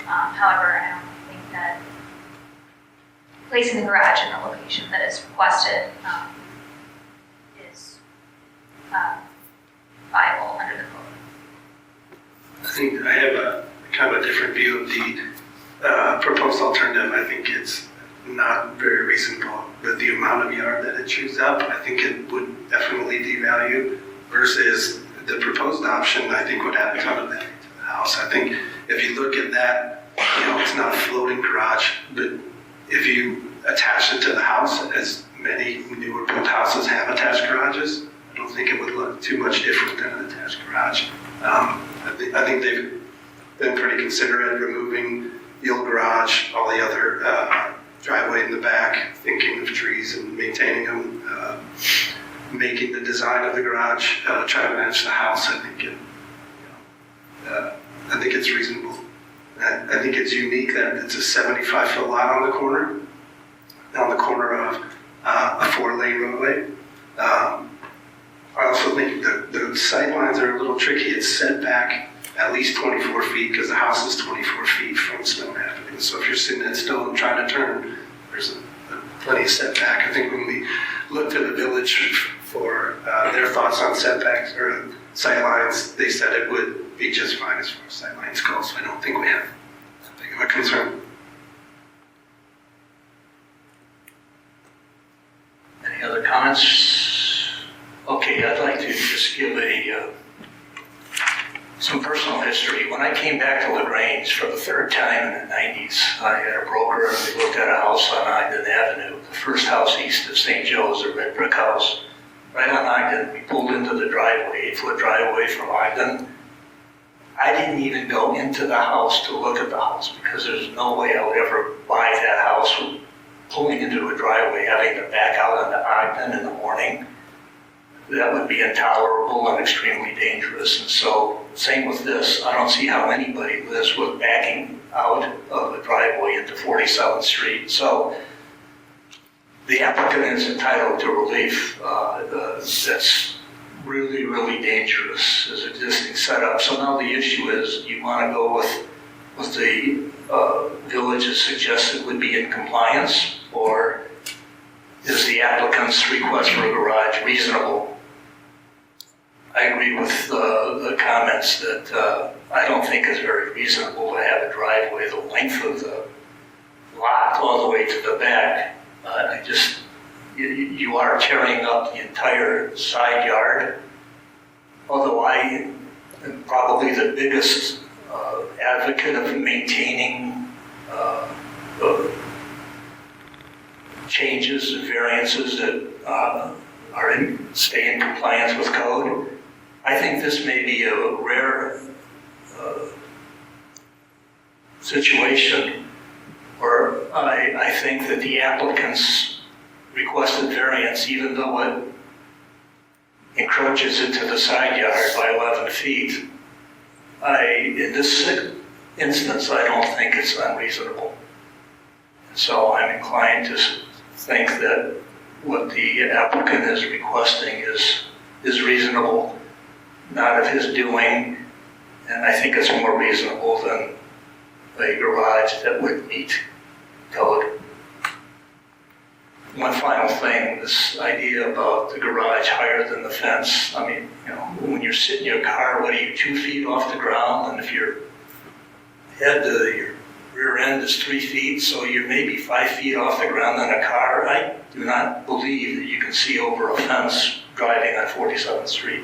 However, I don't think that placing the garage in the location that is requested is viable under the code. I think I have a kind of a different view of the proposed alternative. I think it's not very reasonable with the amount of yard that it chews up. I think it would definitely devalue versus the proposed option. I think would add a ton of value to the house. I think if you look at that, you know, it's not a floating garage, but if you attach it to the house, as many newer built houses have attached garages, I don't think it would look too much different than an attached garage. I think they've been pretty considerate removing the old garage, all the other driveway in the back, thinking of trees and maintaining them, making the design of the garage, trying to match the house. I think it's reasonable. I think it's unique that it's a 75-foot lot on the corner of a 4-lane roadway. I also think the sight lines are a little tricky. It's set back at least 24 feet because the house is 24 feet from Stone Avenue. So if you're sitting at Stone trying to turn, there's plenty of setback. I think when we looked at the village for their thoughts on setbacks or sight lines, they said it would be just fine as far as sight lines go. So I don't think we have that big of a concern. Any other comments? Okay, I'd like to just give some personal history. When I came back to Grange for the 3rd time in the 90s, I had a broker and we looked at a house on Ogden Avenue. The first house east of St. Joe's, a red brick house, right on Ogden. We pulled into the driveway, 8-foot driveway from Ogden. I didn't even go into the house to look at the house because there's no way I would ever buy that house pulling into a driveway, having to back out onto Ogden in the morning. That would be intolerable and extremely dangerous. And so, same with this. I don't see how anybody lives with backing out of a driveway into 47th Street. So, the applicant is entitled to relief. That's really, really dangerous as existing setup. So now the issue is, you want to go with the village has suggested would be in compliance, or is the applicant's request for a garage reasonable? I agree with the comments that I don't think it's very reasonable to have a driveway the length of the lot all the way to the back. You are tearing up the entire side yard, although I am probably the biggest advocate of maintaining changes and variances that stay in compliance with code. I think this may be a rare situation where I think that the applicant's requested variance, even though it encroaches into the side yard by 11 feet, in this instance, I don't think it's unreasonable. So I'm inclined to think that what the applicant is requesting is reasonable, not of his doing, and I think it's more reasonable than a garage that would meet code. One final thing, this idea about the garage higher than the fence. I mean, when you're sitting in your car, what are you, 2 feet off the ground? And if your head to your rear end is 3 feet, so you're maybe 5 feet off the ground in a car. I do not believe that you can see over a fence driving on 47th Street.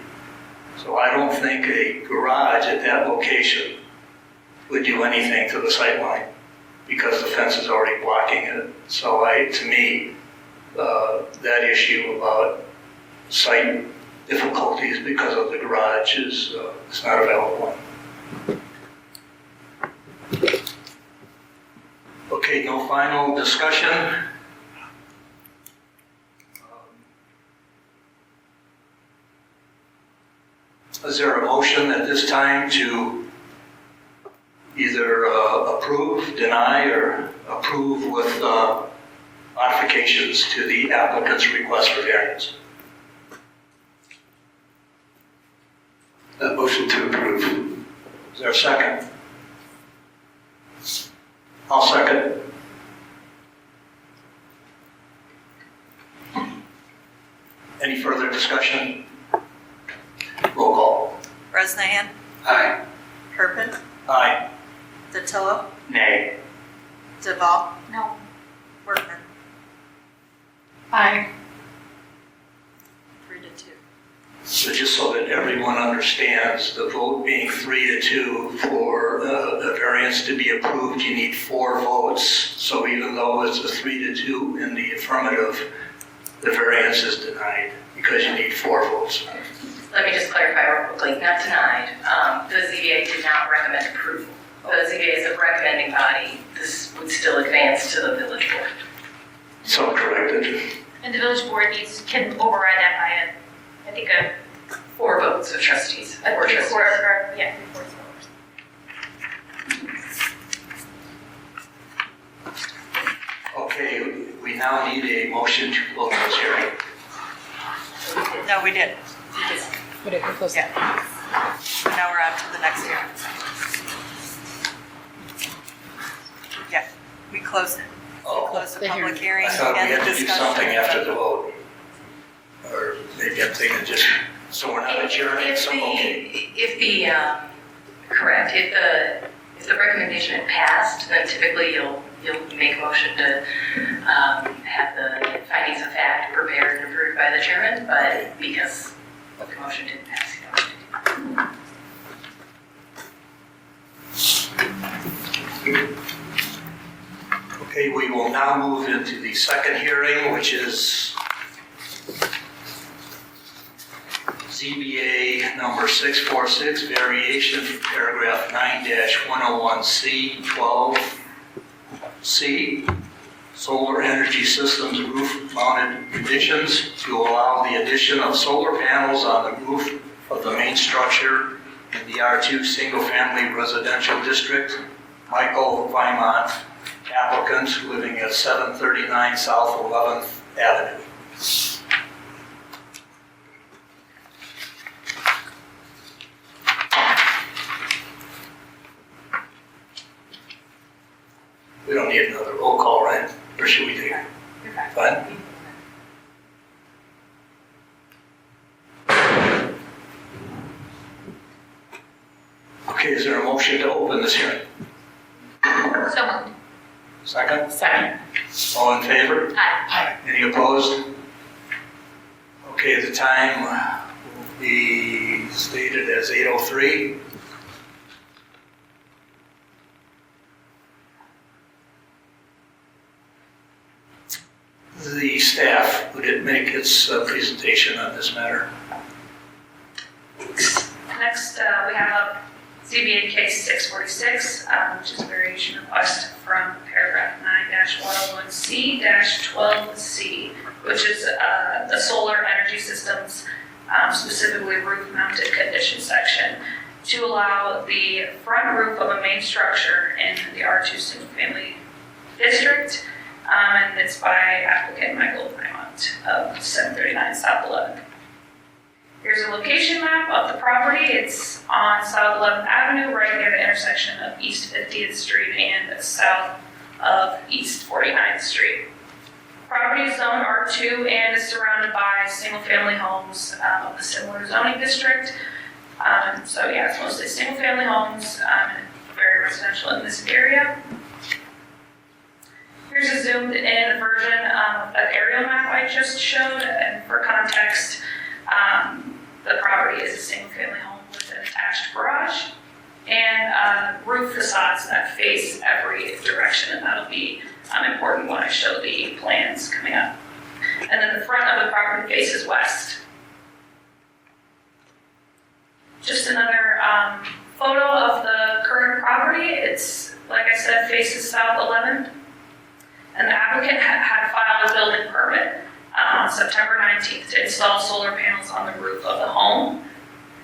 So I don't think a garage at that location would do anything to the sight line because the fence is already blocking it. So to me, that issue about site difficulties because of the garage is not a valid one. Okay, no final discussion. Is there a motion at this time to either approve, deny, or approve with modifications to the applicant's request for variance? Motion to approve. Is there a second? I'll second. Any further discussion? Roll call. Bresnahan, Aye. Turpin, Aye. Datillo, Nay. Duval, No. Workman, Aye. 3-2. So just so that everyone understands, the vote being 3-2 for the variance to be approved, you need 4 votes. So even though it's a 3-2 in the affirmative, the variance is denied because you need 4 votes. Let me just clarify real quickly, not denied. The ZBA did not recommend approval. The ZBA is a recommending body. This would still advance to the village board. So corrected. And the village board can override that by I think 4 votes of trustees. 4 trustees. 3/4 voters. Okay, we now need a motion to close this hearing. No, we did. Would it be close? Yeah. Now we're on to the next hearing. Yeah, we closed it. Oh, Closed the The hearing. public hearing I thought we and had the to do discussion. something after the vote. Or maybe I'm thinking just, so we're not adjourning, so okay. Correct, if the recommendation had passed, then typically you'll make a motion to have the findings of fact prepared and approved by the chairman, but because the motion didn't pass, you don't have to do that. Okay, we will now move into the second hearing, which is ZBA number 646, variation from paragraph 9-101C, 12C, solar energy systems roof mounted conditions to allow the addition of solar panels on the roof of the main structure in the R2 single family residential district. Michael Vimont, applicant, living at 739 South 11th Avenue. We don't need another roll call, right? Or should we do? Fine. Okay, is there a motion to open this hearing? So moved. Second? Second. All in favor? Aye. Any opposed? Okay, the time will be stated as 8:03. The staff, would it make its presentation on this matter? Next, we have ZBA case 646, which is a variation request from paragraph 9-101C-12C, which is the solar energy systems, specifically roof-mounted condition section, to allow the front roof of a main structure in the R2 single-family district, and it's by applicant Michael Vimont of 739 South 11th. Here's a location map of the property. It's on South 11th Avenue, right near the intersection of East 50th Street and south of East 49th Street. Property is zoned R2 and is surrounded by single-family homes of the similar zoning district. So yeah, it's mostly single-family homes, very residential in this area. Here's a zoomed-in version of that aerial map I just showed, and for context, the property is a single-family home with an attached garage and roof facades that face every direction, and that'll be important when I show the plans coming up. And then the front of the property faces west. Just another photo of the current property. It's, like I said, faces South 11th, and the applicant had filed a building permit on September 19th to install solar panels on the roof of the home.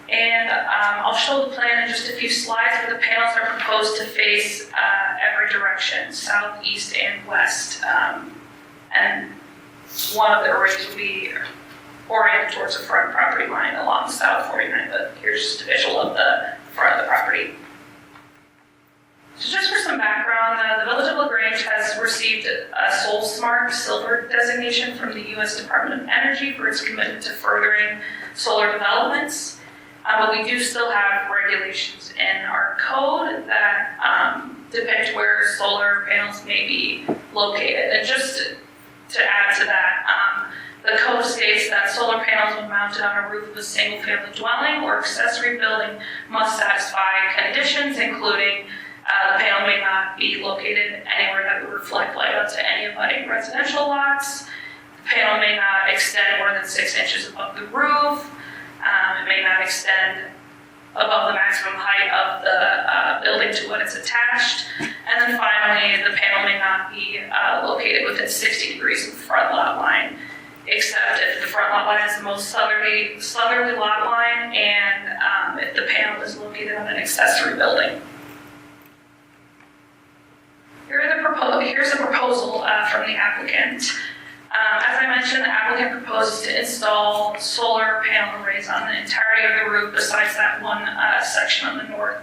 And I'll show the plan in just a few slides, but the panels are proposed to face every direction, south, east, and west. And one of the arrays will be oriented towards the front property line along South 49, but here's just a visual of the front of the property. So just for some background, the Village of Grange has received a Soul Smart Silver designation from the U.S. Department of Energy for its commitment to furthering solar developments. But we do still have regulations in our code that depict where solar panels may be located. And just to add to that, the code states that solar panels when mounted on a roof of a single-family dwelling or accessory building must satisfy conditions, including the panel may not be located anywhere that would reflect light onto any abutting residential lots. The panel may not extend more than 6 inches above the roof. It may not extend above the maximum height of the building to what it's attached. And then finally, the panel may not be located within 60 degrees of the front lot line, except if the front lot line is the most southerly lot line and if the panel is located on an accessory building. Here's a proposal from the applicant. As I mentioned, the applicant proposes to install solar panel arrays on the entirety of the roof besides that one section on the north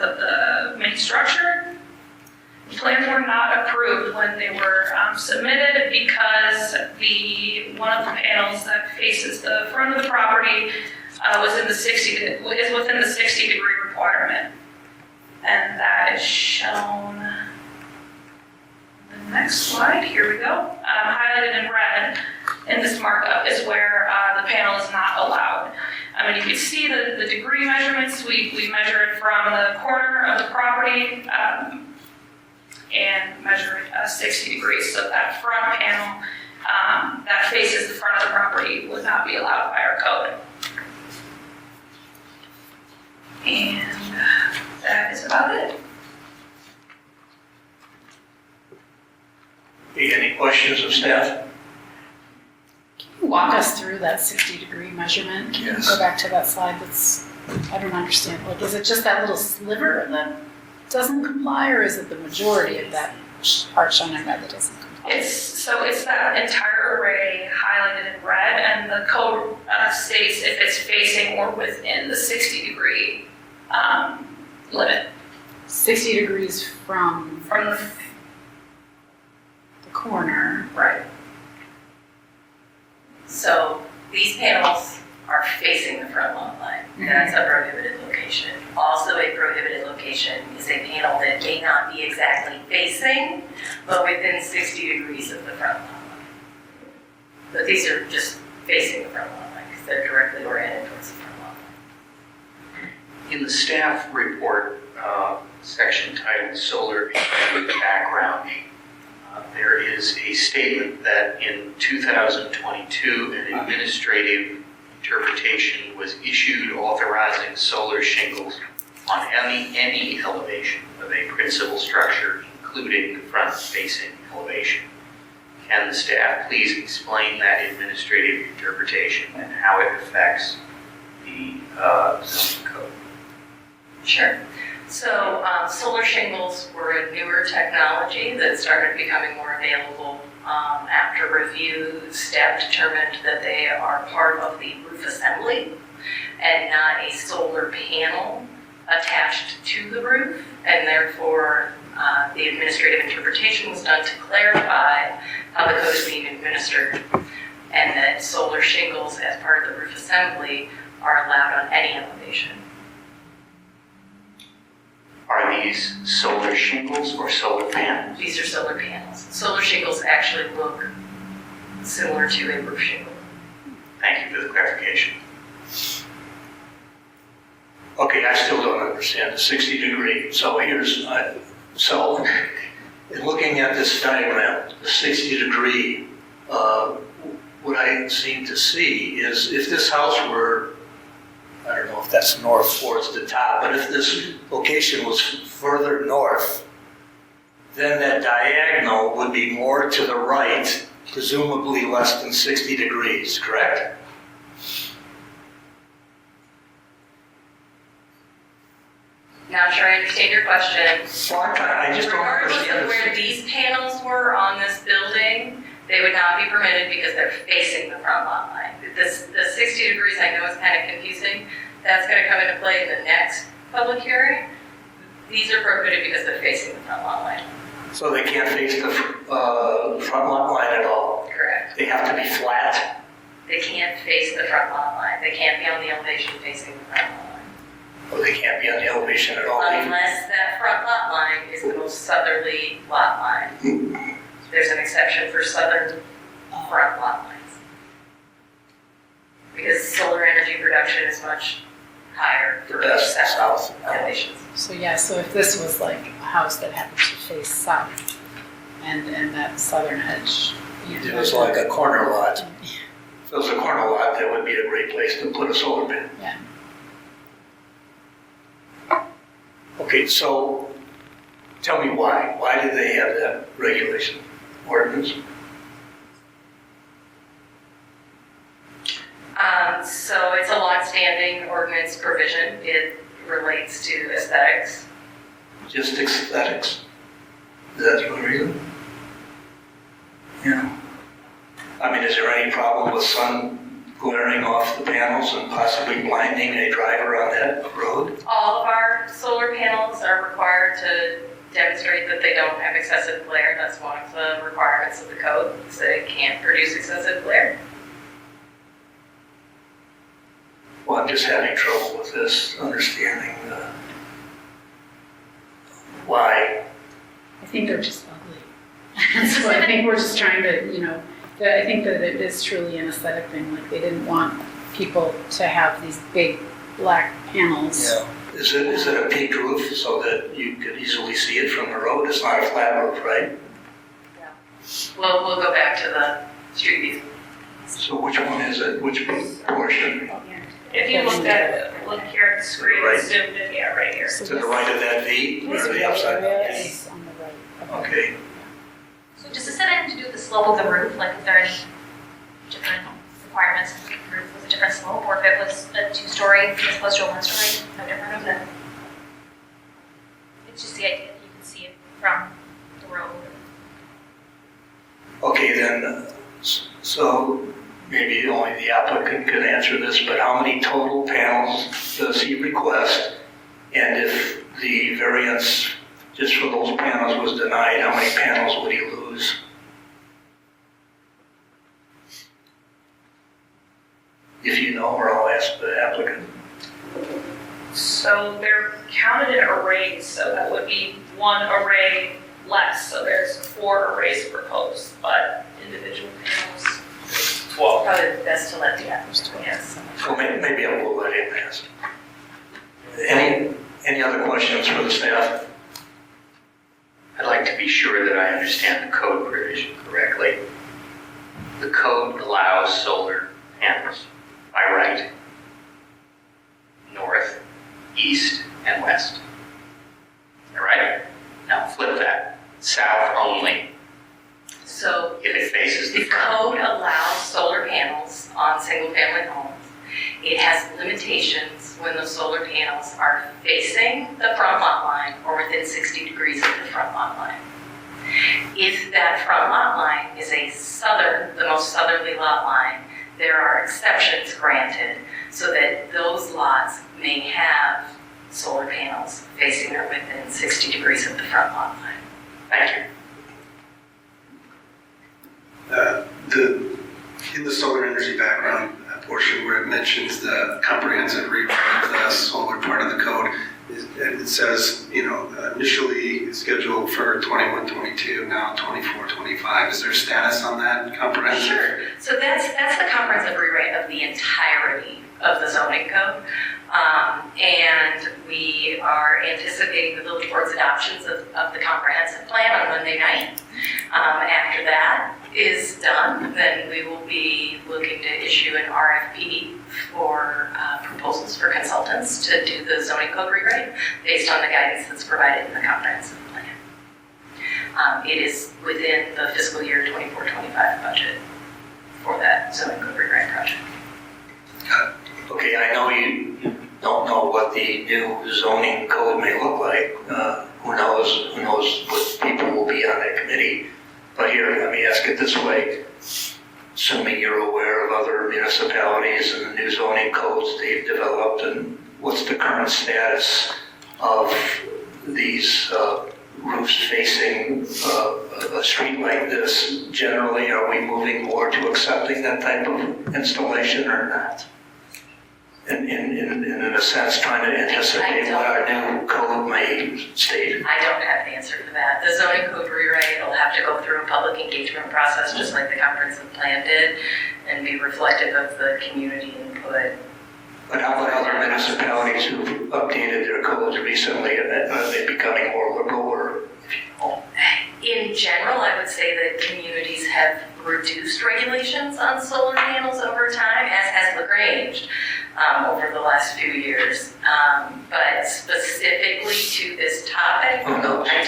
of the main structure. The plans were not approved when they were submitted because one of the panels that faces the front of the property is within the 60 degree requirement. And that is shown on the next slide. Here we go. Highlighted in red in this markup is where the panel is not allowed. You can see the degree measurements. We measure it from the corner of the property and measure it 60 degrees. So that front panel that faces the front of the property would not be allowed by our code. And that is about it. Any questions of staff? Can you walk us through that 60-degree measurement? Can Yes. you go back to that slide I don't understand. Like, is it just that little sliver that doesn't comply, or is it the majority of that part shown in red that doesn't comply? It's that entire array highlighted in red, and the code states if it's facing or within the 60-degree limit 60 degrees from from the corner. right. So these panels are facing the front lot line. That's a prohibited location. Also a prohibited location is a panel that may not be exactly facing, but within 60 degrees of the front lot line. But these are just facing the front lot line because they're directly oriented towards the front lot line. In the staff report, section titled Solar with Background, there is a statement that in 2022, an administrative interpretation was issued authorizing solar shingles on any elevation of a principal structure, including the front-facing elevation. Can the staff please explain that administrative interpretation and how it affects the zoning code? Sure. So solar shingles were a newer technology that started becoming more available after review. Staff determined that they are part of the roof assembly and not a solar panel attached to the roof, and therefore the administrative interpretation was done to clarify how the code is being administered, and that solar shingles as part of the roof assembly are allowed on any elevation. Are these solar shingles or solar panels? These are solar panels. Solar shingles actually look similar to a roof shingle. Thank you for the clarification. Okay, I still don't understand the 60 degree. So here's, so in looking at this diagram, the 60 degree, what I seem to see is if this house were, I don't know if that's north towards the top, but if this location was further north, then that diagonal would be more to the right, presumably less than 60 degrees, correct? Not sure I understand your question. Well, I just don't Regardless understand. of where these panels were on this building, they would not be permitted because they're facing the front lot line. The 60 degrees I know is kind of confusing. That's going to come into play in the next public hearing. These are prohibited because they're facing the front lot line. So they can't face the front lot line at all? Correct. They have to be flat? They can't face the front lot line. They can't be on the elevation facing the front lot line. Or they can't be on the elevation at all? Unless that front lot line is the most southerly lot line. There's an exception for southern front lot lines. Because solar energy production is much higher for That's south. elevations. So yeah, so if this was like a house that happened to face south and that southern edge. It was like a corner lot. If it was a corner lot, that would be a great place to put a solar panel. Yeah. Okay, so tell me why. Why do they have that regulation ordinance? So it's a long-standing ordinance provision. It relates to aesthetics. Just aesthetics? Is that the reason? Yeah. I mean, is there any problem with sun glaring off the panels and possibly blinding a driver on that road? All of our solar panels are required to demonstrate that they don't have excessive glare. That's one of the requirements of the code, so they can't produce excessive glare. Well, I'm just having trouble with this, understanding why. I think they're just ugly. So I think we're just trying to, I think that it is truly an aesthetic thing. Like they didn't want people to have these big black panels. Yeah. Is it a peaked roof so that you could easily see it from the road? It's not a flat roof, right? We'll go back to the street view. So which one is it? Which portion? If you look here at the screen, Right. it's zoomed in, yeah, right here. To the right of that V, or the upside down V? Is on the right. Okay. So does this have anything to do with the slope of the roof? Like, is there any different requirements if the roof was a different slope, or if it was a two-story as opposed to a one-story? No different, is it? It's just the idea that you can see it from the road. Okay, then, so maybe only the applicant can answer this, but how many total panels does he request? And if the variance just for those panels was denied, how many panels would he lose? If you know, or I'll ask the applicant. So they're counted in arrays, so that would be one array less. So there's 4 arrays proposed, but individual panels. 12. Probably best to let the applicant. Yes. So maybe I will let him ask. Any other questions for the staff? I'd like to be sure that I understand the code provision correctly. The code allows solar panels by right, north, east, and west. All right? Now flip that. South only, So if it faces the the front. code allows solar panels on single-family homes. It has limitations when those solar panels are facing the front lot line or within 60 degrees of the front lot line. If that front lot line is the most southerly lot line, there are exceptions granted so that those lots may have solar panels facing or within 60 degrees of the front lot line. Thank you. In the solar energy background portion where it mentions the comprehensive rewrite of the solar part of the code, it says, initially scheduled for 21-22, now 24-25. Is there status on that comprehensive? Sure. So that's the comprehensive rewrite of the entirety of the zoning code. And we are anticipating the village board's adoptions of the comprehensive plan on Monday night. After that is done, then we will be looking to issue an RFP for proposals for consultants to do the zoning code rewrite based on the guidance that's provided in the comprehensive plan. It is within the fiscal year 24-25 budget for that zoning code rewrite project. Okay, I know you don't know what the new zoning code may look like. Who knows what people will be on that committee. But here, let me ask it this way. Assuming you're aware of other municipalities and the new zoning codes they've developed, and what's the current status of these roofs facing a street like this? Generally, are we moving more to accepting that type of installation or not? In a sense, trying to anticipate what our new code may state. I don't have the answer to that. The zoning code rewrite will have to go through a public engagement process, just like the comprehensive plan did, and be reflective of the community input. But how about other municipalities who've updated their codes recently? Are they becoming more liberal, or? In general, I would say that communities have reduced regulations on solar panels over time, as has Grange over the last few years. But specifically to this topic, I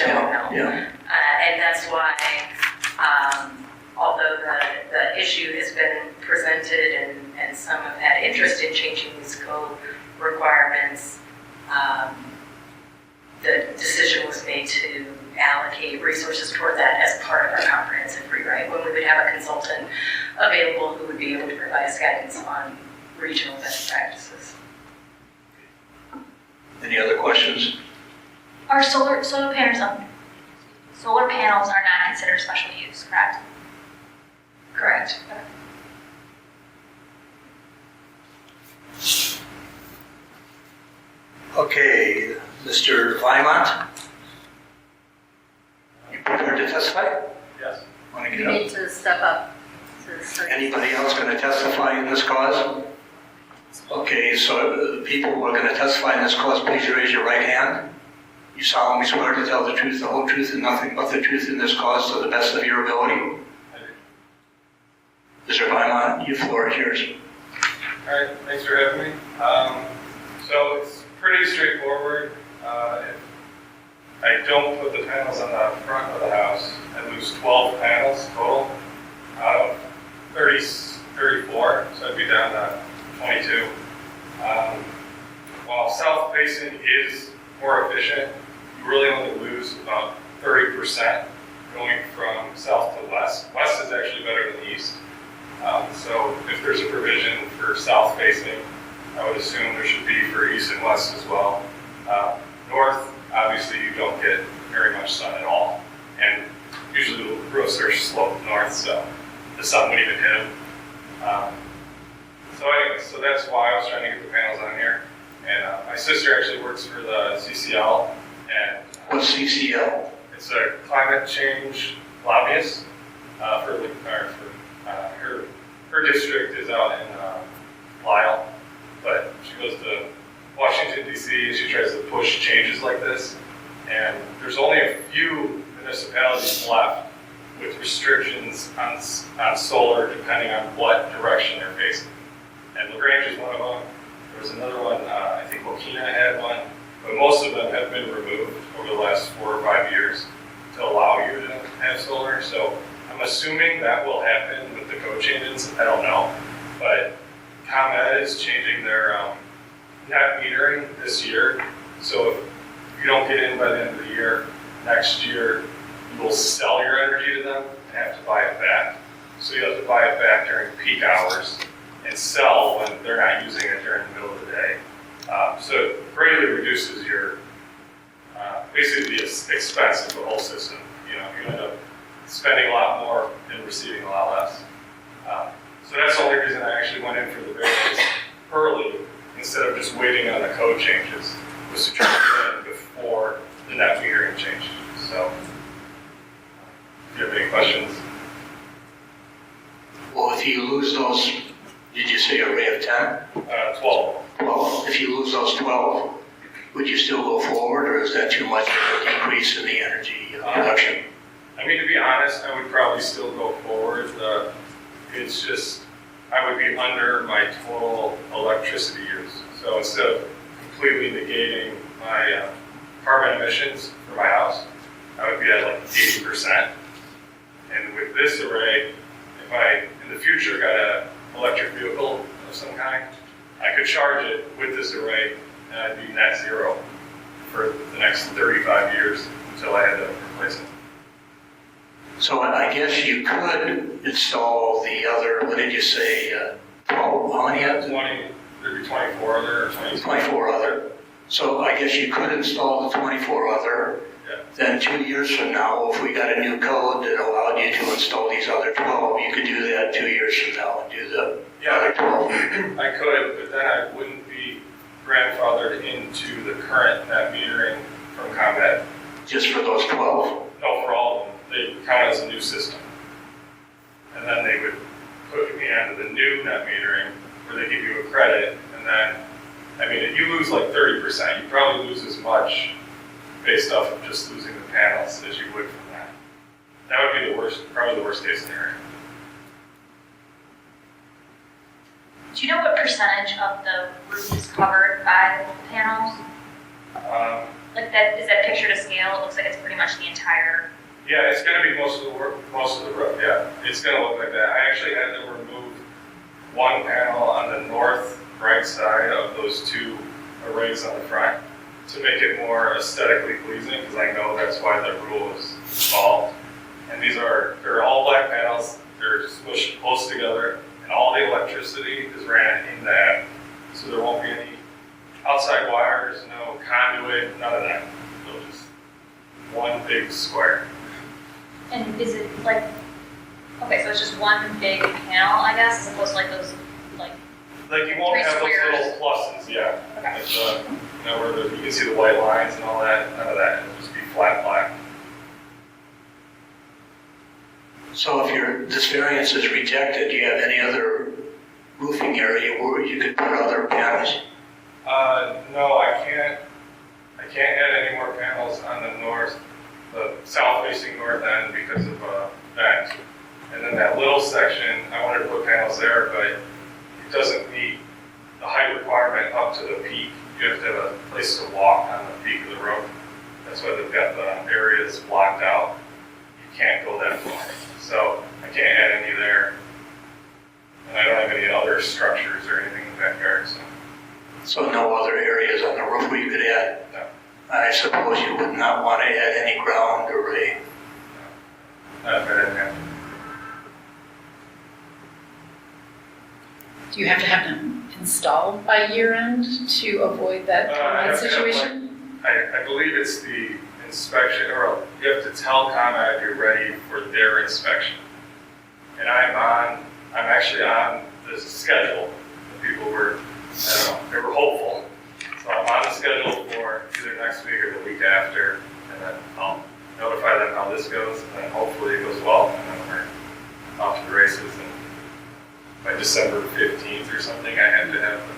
don't know. Yeah. And that's why, although the issue has been presented and some have had interest in changing these code requirements, the decision was made to allocate resources toward that as part of our comprehensive rewrite, when we would have a consultant available who would be able to provide us guidance on regional best practices. Any other questions? Are solar panels are not considered special use, correct? Correct. Okay, Mr. Vimont? You prepared to testify? Yes. Want to You get up? need to step up to the. Anybody else going to testify in this cause? Okay, so the people who are going to testify in this cause, please raise your right hand. You solemnly swear to tell the truth, the whole truth, and nothing but the truth in this cause to the best of your ability. Mr. Vimont, your floor is yours. All right, thanks for having me. So it's pretty straightforward. If I don't put the panels on the front of the house, I lose 12 panels total out of 34, so I'd be down to 22. While south facing is more efficient, you really only lose about 30% going from south to west. West is actually better than east. So if there's a provision for south facing, I would assume there should be for east and west as well. North, obviously you don't get very much sun at all. And usually the roofs are sloped north, so the sun wouldn't even hit them. So anyway, so that's why I was trying to get the panels on here. And my sister actually works for the CCL. And What's CCL? it's a climate change lobbyist her district is out in Lyle, but she goes to Washington, D.C., and she tries to push changes like this. And there's only a few municipalities left with restrictions on solar depending on what direction they're facing. And Grange is one of them. There was another one, I think Mokina had one, but most of them have been removed over the last 4 or 5 years to allow you to have solar. So I'm assuming that will happen with the code changes. I don't know, but ComEd is changing their net metering this year. So if you don't get in by the end of the year, next year you will sell your energy to them and have to buy it back. So you have to buy it back during peak hours and sell when they're not using it during the middle of the day. So it greatly reduces your basically the expense of the whole system. You know, you end up spending a lot more and receiving a lot less. So that's the only reason I actually went in for the variance early instead of just waiting on the code changes, was to try to get in before the net metering changed. So, do you have any questions? Well, if you lose those, did you say array of 10? 12. Well, if you lose those 12, would you still go forward, or is that too much of a decrease in the energy production? I mean, to be honest, I would probably still go forward. It's just, I would be under my total electricity use. So instead of completely negating my carbon emissions for my house, I would be at like 80%. And with this array, if I, in the future, got an electric vehicle of some kind, I could charge it with this array and I'd be net zero for the next 35 years until I had to replace it. So I guess you could install the other, what did you say, 12, how many of them? 20, there'd be 24 other or 22. 24 other. So I guess you could install the 24 other. Yeah. Then 2 years from now, if we got a new code that allowed you to install these other 12, you could do that 2 years from now and do the other 12. I could, but then I wouldn't be grandfathered into the current net metering from ComEd. Just for those 12. No, for all of them. They count as a new system. And then they would put me onto the new net metering where they give you a credit. And then, I mean, if you lose like 30%, you probably lose as much based off of just losing the panels as you would from that. That would be the worst, probably the worst case scenario. Do you know what percentage of the roof is covered by the panels? Like that, is that picture to scale? It looks like it's pretty much the entire. Yeah, it's going to be most of the roof. Yeah, it's going to look like that. I actually had to remove one panel on the north right side of those 2 arrays on the front to make it more aesthetically pleasing, because I know that's why the rule was involved. And they're all black panels. They're smushed close together, and all the electricity is ran in that, so there won't be any outside wires, no conduit, none of that. So just one big square. And is it like, okay, so it's just one big panel, I guess, as opposed to like those, like. Like you won't 3 have squares. those little pluses, yeah. Okay. Like where you can see the white lines and all that, none of that. It'll just be flat black. So if this variance is rejected, do you have any other roofing area where you could put other panels? No, I can't add any more panels on the south-facing north end because of vent. And then that little section, I wanted to put panels there, but it doesn't meet the height requirement up to the peak. You have to have a place to walk on the peak of the roof. That's why they've got the areas blocked out. You can't go that far. So I can't add any there. And I don't have any other structures or anything in the backyard, so. So no other areas on the roof where you could add? No. I suppose you would not want to add any ground or a... Not if I didn't have to. Do you have to have them installed by year end to avoid that I ComEd have to have, situation? I believe it's the inspection, or you have to tell ComEd you're ready for their inspection. And I'm actually on the schedule. The people were, I don't know, they were hopeful. So I'm on the schedule for either next week or the week after, and then I'll notify them how this goes, and then hopefully it goes well, and then we're off to the races. And by December 15th or something, I had to have them.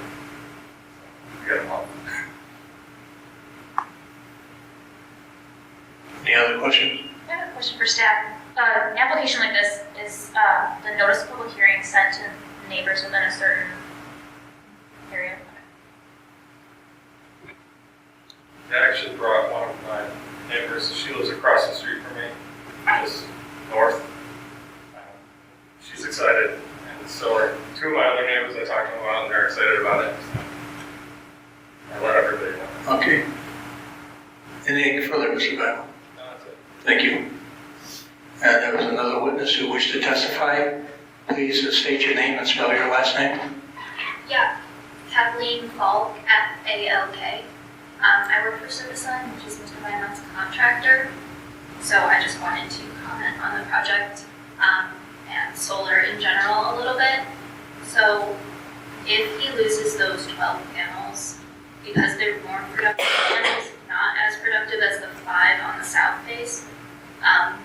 We got a month. Any other questions? I have a question for staff. An application like this, is the notice of public hearing sent to neighbors within a certain area? I actually brought one of my neighbors. She lives across the street from me, just north. She's excited, and so are two of my other neighbors I talked to them about, and they're excited about it. So I let everybody know. Okay. Anything further, Mr. Bell? No, that's it. Thank you. And there was another witness who wished to testify. Please state your name and spell your last name. Yeah, Kathleen Falk, F-A-L-K. I work for Servicen, which is Mr. Vineland's contractor. So I just wanted to comment on the project and solar in general a little bit. So if he loses those 12 panels, because they're more productive panels, not as productive as the 5 on the south face,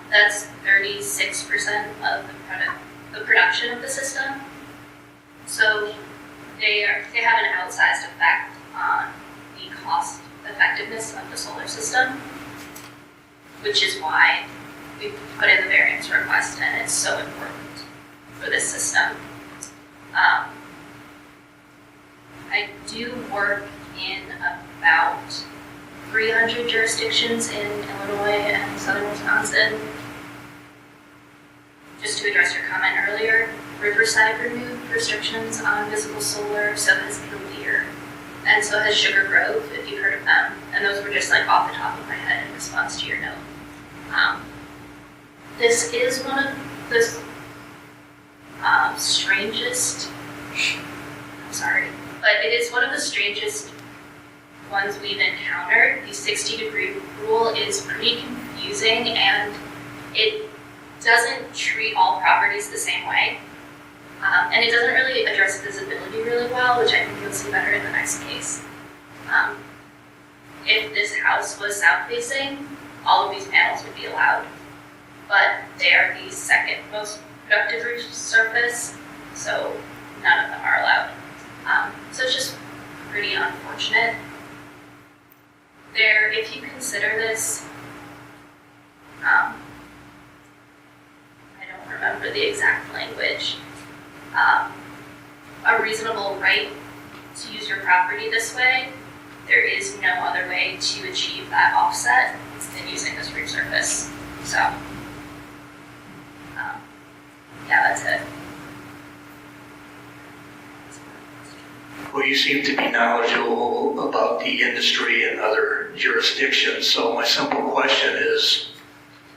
that's 36% of the production of the system. So they have an outsized effect on the cost effectiveness of the solar system, which is why we put in the variance request, and it's so important for this system. I do work in about 300 jurisdictions in Illinois and southern Wisconsin. Just to address your comment earlier, Riverside removed restrictions on visible solar, so has Clear, and so has Sugar Grove, if you've heard of them. And those were just like off the top of my head in response to your note. This is one of the strangest, I'm sorry, but it is one of the strangest ones we've encountered. The 60-degree rule is pretty confusing, and it doesn't treat all properties the same way. And it doesn't really address visibility really well, which I think you'll see better in the next case. If this house was south-facing, all of these panels would be allowed. But they are the second most productive roof surface, so none of them are allowed. So it's just pretty unfortunate. If you consider this, I don't remember the exact language, a reasonable right to use your property this way, there is no other way to achieve that offset than using this roof surface. So, yeah, that's it. Well, you seem to be knowledgeable about the industry and other jurisdictions, so my simple question is,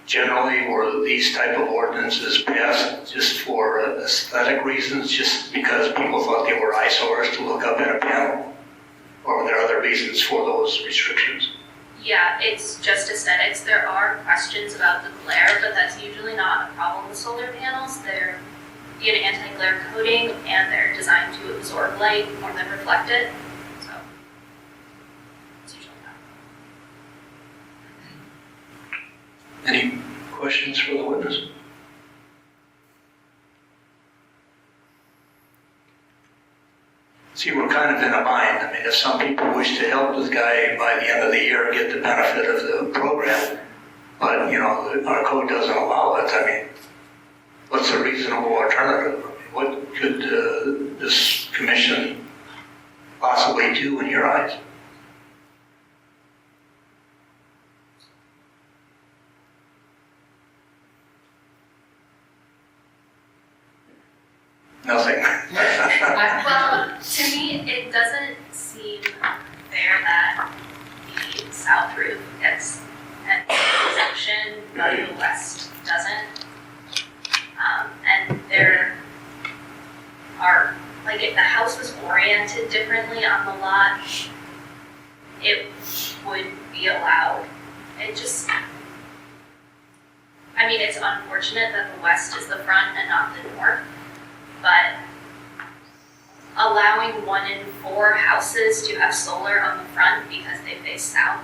generally, were these type of ordinances passed just for aesthetic reasons, just because people thought they were eyesores to look up at a panel? Or were there other reasons for those restrictions? Yeah, it's just aesthetics. There are questions about the glare, but that's usually not a problem with solar panels. They're an anti-glare coating, and they're designed to absorb light more than reflect it. So it's usually not. Any questions for the witness? See, we're kind of in a bind. I mean, if some people wish to help this guy by the end of the year get the benefit of the program, but, you know, our code doesn't allow it, I mean, what's a reasonable alternative? I mean, what could this commission possibly do in your eyes? Nothing. Well, to me, it doesn't seem fair that the south roof gets an exemption, but the west doesn't. And there are, like, if the house was oriented differently on the lot, it would be allowed. It just, I mean, it's unfortunate that the west is the front and not the north, but allowing 1 in 4 houses to have solar on the front because they face south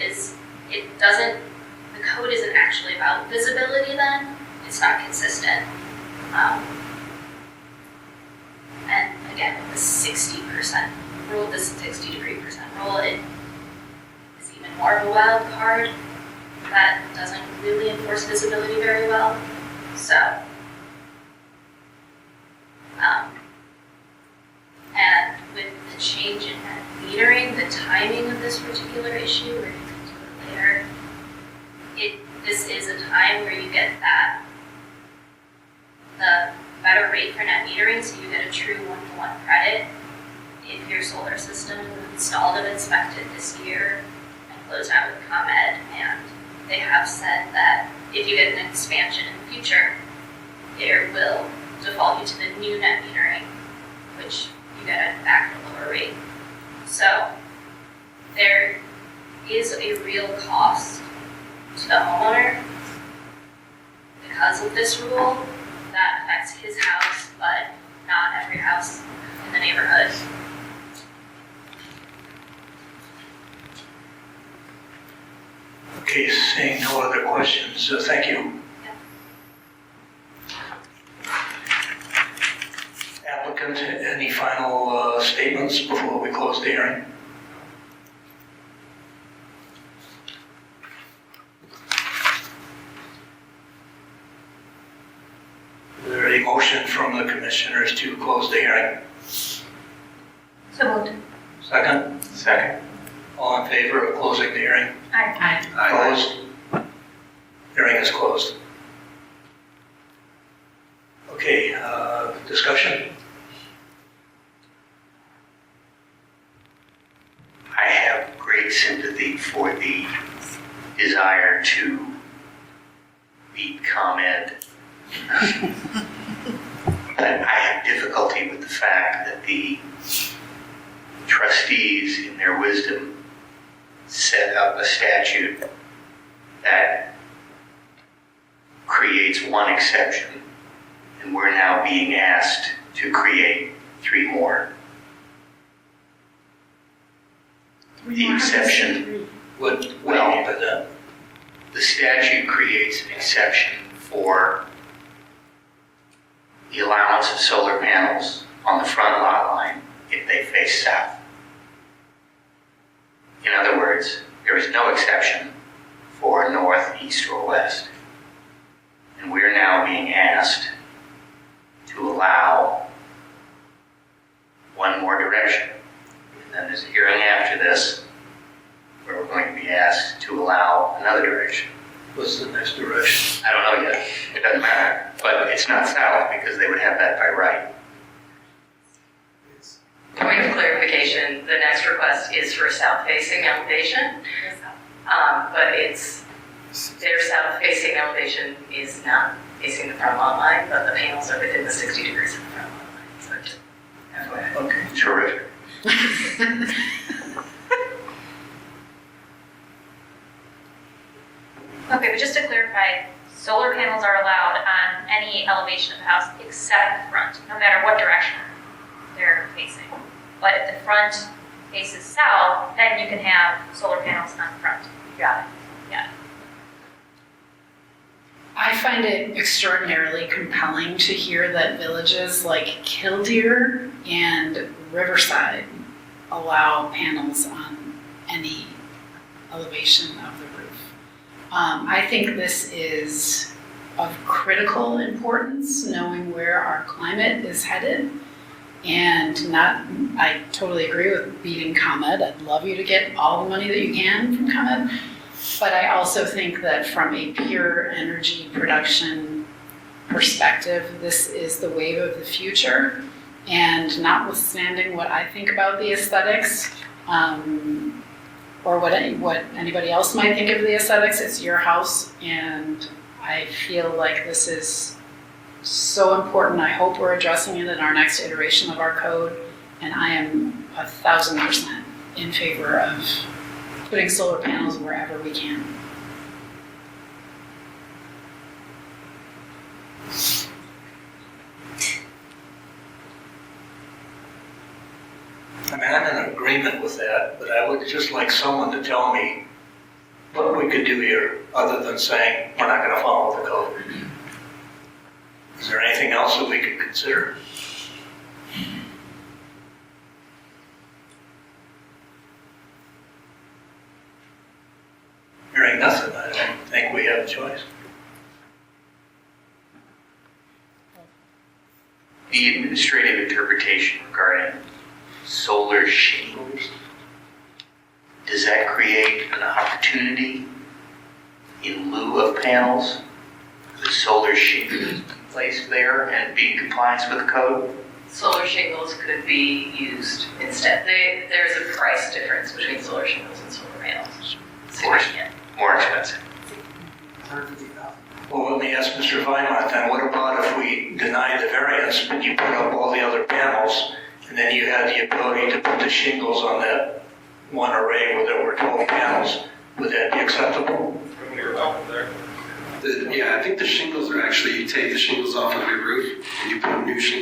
is, it doesn't, the code isn't actually about visibility then, it's not consistent. And again, with the 60% rule, this 60-degree percent rule, it is even more of a wild card that doesn't really enforce visibility very well. So, and with the change in net metering, the timing of this particular issue, we're going to do it later. This is a time where you get the better rate for net metering, so you get a true 1-to-1 credit if your solar system is installed and inspected this year and closed out with ComEd. And they have said that if you get an expansion in the future, it will default you to the new net metering, which you get it back at a lower rate. So there is a real cost to the homeowner because of this rule that affects his house, but not every house in the neighborhood. Okay, seeing no other questions, thank you. Applicant, any final statements before we close the hearing? Is there a motion from the commissioners to close the hearing? So moved. Second? Second. All in favor of closing the hearing? Aye. Opposed? Hearing is closed. Okay, discussion? I have great sympathy for the desire to beat ComEd. But I have difficulty with the fact that the trustees, in their wisdom, set up a statute that creates one exception, and we're now being asked to create 3 more. The exception, What do you mean by that? the statute creates an exception for the allowance of solar panels on the front lot line if they face south. In other words, there is no exception for north, east, or west. And we're now being asked to allow one more direction. And then there's a hearing after this where we're going to be asked to allow another direction. What's the next direction? I don't know yet. It doesn't matter. But it's not south because they would have that by right. Point of clarification, the next request is for south-facing elevation, but their south-facing elevation is not facing the front lot line, but the panels are within the 60 degrees of the front lot line, so just FYI. Okay, terrific. Okay, but just to clarify, solar panels are allowed on any elevation of the house except the front, no matter what direction they're facing. But if the front faces south, then you can have solar panels on the front. Got it. Yeah. I find it extraordinarily compelling to hear that villages like Killdeer and Riverside allow panels on any elevation of the roof. I think this is of critical importance, knowing where our climate is headed. And I totally agree with beating ComEd. I'd love you to get all the money that you can from ComEd. But I also think that from a pure energy production perspective, this is the wave of the future. And notwithstanding what I think about the aesthetics, or what anybody else might think of the aesthetics, it's your house. And I feel like this is so important. I hope we're addressing it in our next iteration of our code. And I am 1,000% in favor of putting solar panels wherever we can. I mean, I'm in agreement with that, but I would just like someone to tell me what we could do here, other than saying, we're not gonna follow the code. Is there anything else that we could consider? Hearing nothing, I don't think we have a choice. The administrative interpretation regarding solar shingles, does that create an opportunity in lieu of panels? The solar shingles placed there and be in compliance with the code? Solar shingles could be used instead. There's a price difference between solar shingles and solar panels. Significant. More expensive. Well, let me ask Mr. Weimart then, what about if we deny the variance, but you put up all the other panels, and then you had the ability to put the shingles on that one array where there were 12 panels, would that be acceptable? When we were out there. Yeah, I think the shingles are actually, you take the shingles off of your roof and you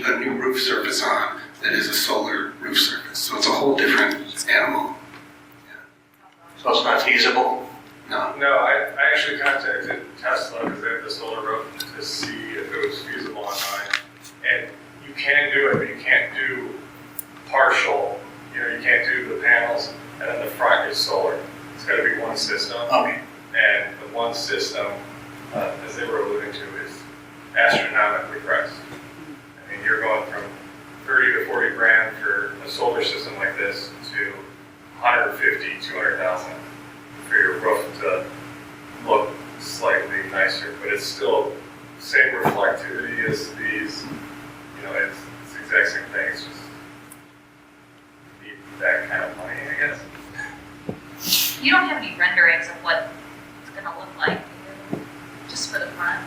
put a new roof surface on that is a solar roof surface. So it's a whole different animal. So it's not feasible? No. No, I actually contacted Tesla because they have the solar roof to see if it was feasible on mine. And you can do it, but you can't do partial. You can't do the panels and then the front is solar. It's got to be one system. Okay. And the one system, as they were alluding to, is astronomically priced. I mean, you're going from 30 to 40 grand for a solar system like this to 150, 200,000 for your roof to look slightly nicer, but it's still same reflectivity as these. It's the exact same thing. It's just need that kind of money, I guess. You don't have any renderings of what it's gonna look like, just for the front.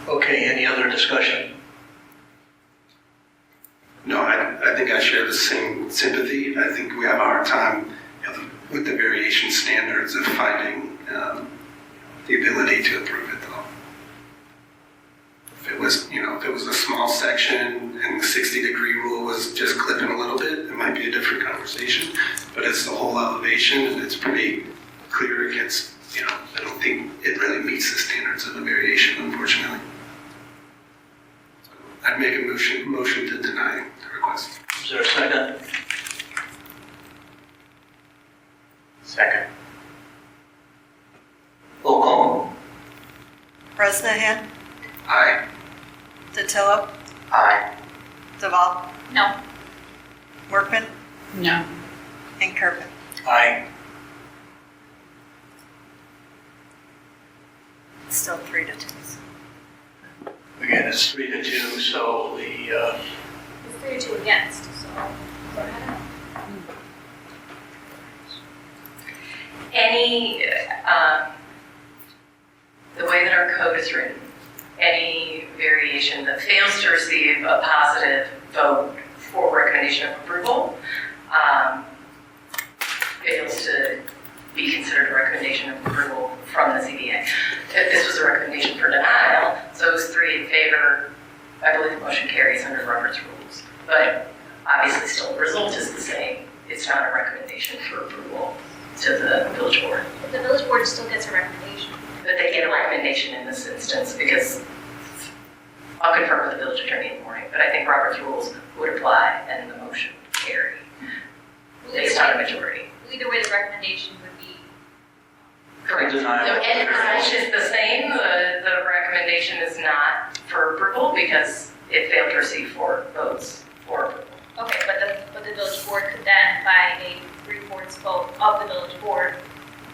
Okay, any other discussion? No, I think I share the same sympathy. I think we have a hard time with the variation standards of finding the ability to approve it though. If it was a small section and the 60-degree rule was just clipping a little bit, it might be a different conversation. But it's the whole elevation and it's pretty clear against, I don't think it really meets the standards of the variation, unfortunately. So I'd make a motion to deny the request. Is there a second? Second. Roll call. Bresnahan, Aye. Datillo, Aye. Duval, No. Workman, No. and Kerpen. Aye. It's still 3-2. Again, it's 3-2, so the It's 3 to 2 against, so. Any, the way that our code is written, any variation that fails to receive a positive vote for recommendation of approval fails to be considered a recommendation of approval from the ZBA. If this was a recommendation for denial, so those 3 in favor, I believe the motion carries under Robert's rules. But obviously still the result is the same. It's not a recommendation for approval to the village board. But the village board still gets a recommendation. But they get a recommendation in this instance because I'll confirm with the village attorney in the morning, but I think Robert's rules would apply and the motion would carry based on a majority. Either way, the recommendation would be. Correct. So Denial. end result is the same. The recommendation is not for approval because it failed to receive 4 votes for approval. Okay, but the village board could then, by a 3/4 vote of the village board,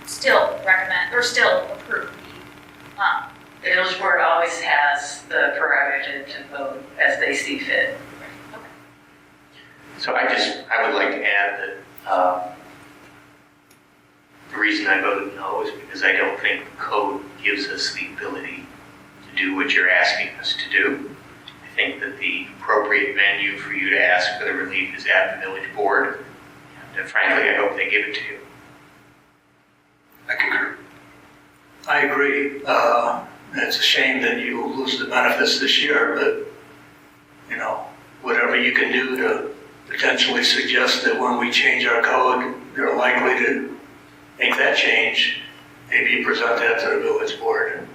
still recommend, or still approve the, The village board always has the prerogative to vote as they see fit. okay. So I would like to add that the reason I voted no is because I don't think the code gives us the ability to do what you're asking us to do. I think that the appropriate venue for you to ask for the relief is at the village board. And frankly, I hope they give it to you. I concur. I agree. It's a shame that you lose the benefits this year, but, whatever you can do to potentially suggest that when we change our code, you're likely to make that change, maybe you present that to the village board.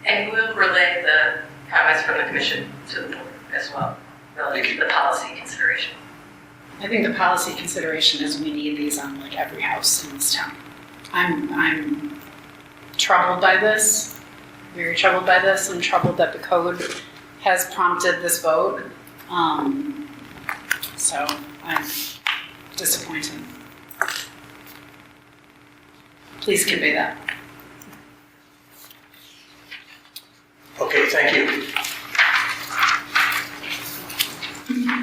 And we'll relay the comments from the commission to the board as well, related to the policy consideration. I think the policy consideration is we need these on like every house in this town. I'm troubled by this, very troubled by this. I'm troubled that the code has prompted this vote. So I'm disappointed. Please convey that. Okay, thank you.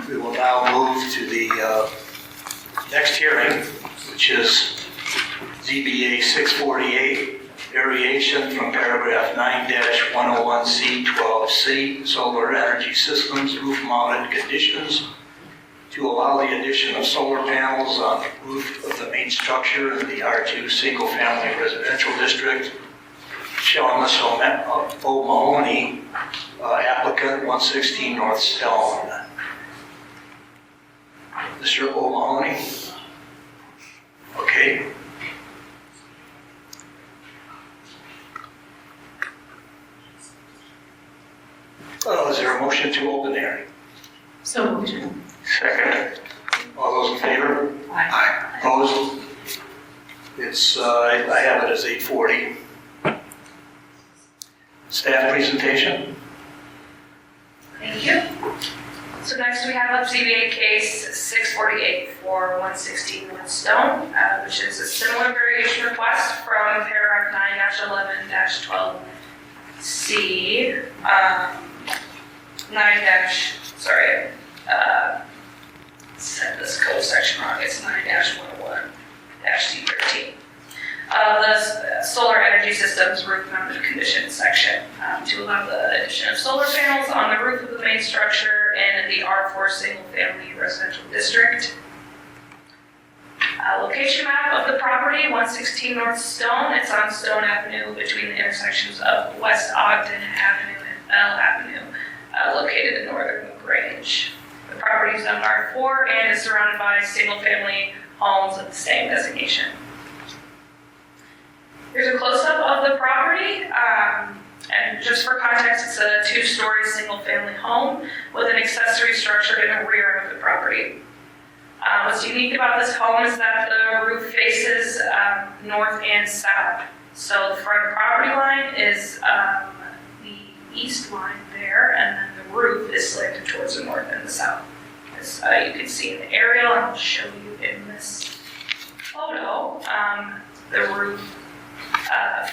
We will now move to the next hearing, which is ZBA 648, variation from paragraph 9-101C 12C, solar energy systems, roof-mounted conditions, to allow the addition of solar panels on the roof of the main structure in the R2 single-family residential district. Showing Ms. O'Mahony, applicant 116 North Stone. Mr. O'Mahony? Okay. Is there a motion to open the hearing? So moved. Second. All those in favor? Aye. Opposed? It's, I have it as 8:40. Staff presentation? Thank you. So next we have up ZBA case 648 for 116 North Stone, which is a similar variation request from paragraph 9-11-12C, 9 this code section wrong, it's 9-101-D13. The solar energy systems roof mounted conditions section to allow the addition of solar panels on the roof of the main structure in the R4 single family residential district. Location map of the property, 116 North Stone. It's on Stone Avenue between the intersections of West Ogden Avenue and Bell Avenue, located in northern Grange. The property is zoned R4 and is surrounded by single family homes of the same designation. Here's a close-up of the property, and just for context, it's a 2-story single-family home with an accessory structure in the rear of the property. What's unique about this home is that the roof faces north and south. So the front property line is the east line there, and then the roof is slanted towards the north and the south. As you can see in the aerial, and I'll show you in this photo, the roof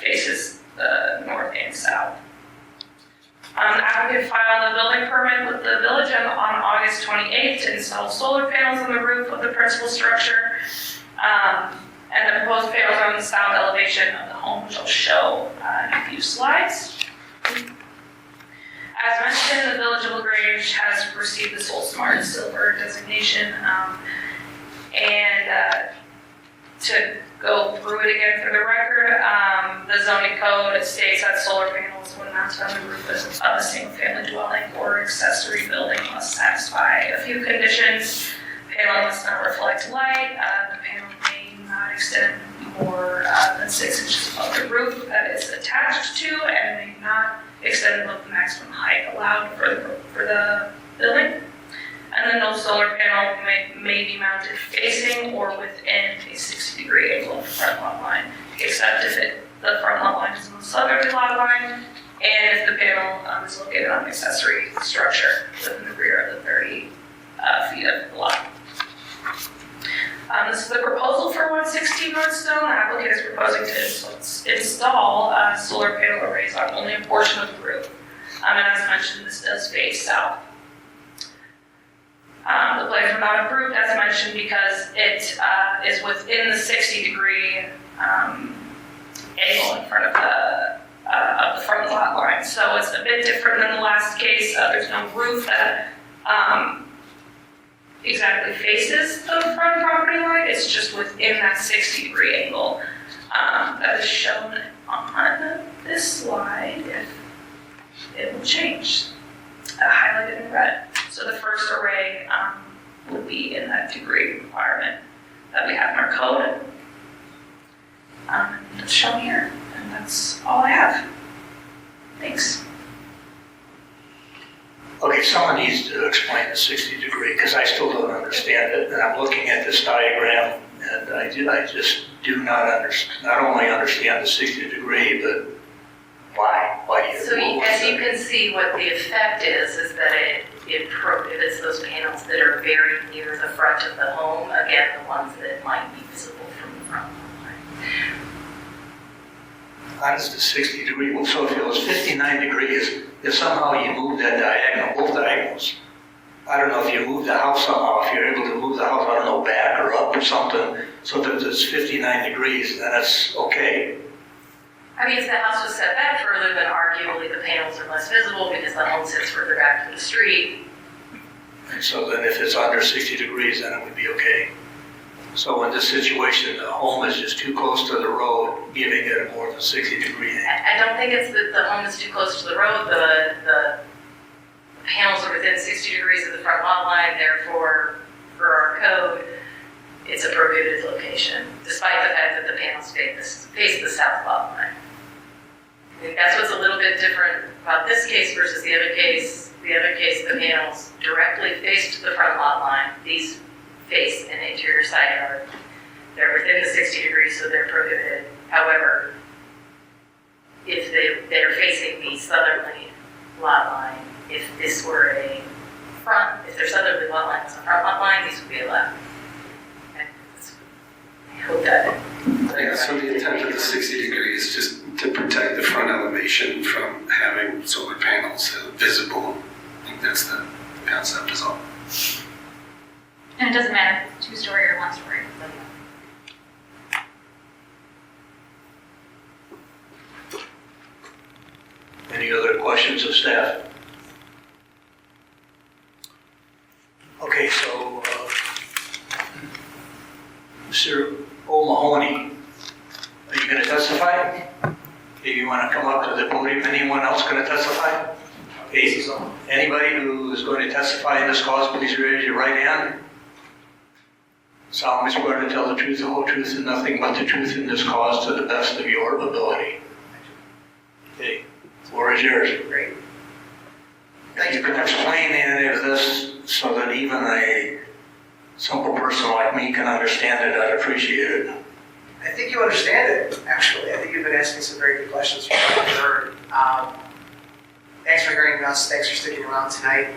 faces the north and south. The applicant filed a building permit with the village on August 28th to install solar panels on the roof of the principal structure. And the proposed panels are on the south elevation of the home, which I'll show in a few slides. As mentioned, the Village of Grange has received the Soul Smart Silver designation, and to go through it again for the record, the zoning code states that solar panels, when mounted on the roof of a single-family dwelling or accessory building, must satisfy a few conditions. Panel must not reflect light. The panel may not extend more than 6 inches above the roof that is attached to, and may not extend above the maximum height allowed for the building. And then no solar panel may be mounted facing or within a 60-degree angle of the front lot line, except if the front lot line is on the southerly lot line, and if the panel is located on an accessory structure within the rear of the 30 feet of the lot. This is the proposal for 160 Northstone. The applicant is proposing to install solar panel arrays on only a portion of the roof. And as mentioned, this does face south. The plans were not approved, as mentioned, because it is within the 60-degree angle in front of the front lot line. So it's a bit different than the last case. There's no roof that exactly faces the front property line. It's just within that 60-degree angle that is shown on this slide. If it will change, highlighted in red. So the first array would be in that degree requirement that we have in our code. That's shown here, and that's all I have. Thanks. Okay, someone needs to explain the 60 degree, because I still don't understand it, and I'm looking at this diagram, and I just do not only understand the 60 degree, but why? Why do you? So as you can see, what the effect is that it prohibits those panels that are very near the front of the home, again, the ones that might be visible from the front line. How does the 60 degree, well, so if it was 59 degrees, if somehow you move that diagonal, both diagonals, I don't know if you move the house somehow, if you're able to move the house, I don't know, back or up or something, so that it's 59 degrees, then it's okay. I mean, if the house was set back further, then arguably the panels are less visible because the home sits further back from the street. And so then if it's under 60 degrees, then it would be okay. So in this situation, the home is just too close to the road, giving it a more than 60 degree angle. I don't think it's that the home is too close to the road. The panels are within 60 degrees of the front lot line, therefore, for our code, it's a prohibited location, despite the fact that the panels face the south lot line. I think that's what's a little bit different about this case versus the other case. The other case, the panels directly face the front lot line. These face an interior side yard. They're within the 60 degrees, so they're prohibited. However, if they're facing the southerly lot line, if this were a front, if their southerly lot line was a front lot line, these would be allowed. I hope that. Yeah, so the intent of the 60 degree is just to protect the front elevation from having solar panels visible. I think that's the concept is all. And it doesn't matter if it's 2-story or 1-story. Any other questions of staff? Okay, so Mr. O'Mahony, are you going to testify? Do you want to come up to the podium? Anyone else going to testify? Okay, so anybody who is going to testify in this cause, please raise your right hand. Solemnly swear to tell the truth, the whole truth, and nothing but the truth in this cause to the best of your ability. Okay, floor is yours. Great. You can explain any of this so that even a simple person like me can understand it, I'd appreciate it. I think you understand it, actually. I think you've been asking some very good questions from what I've heard. Thanks for hearing us. Thanks for sticking around tonight.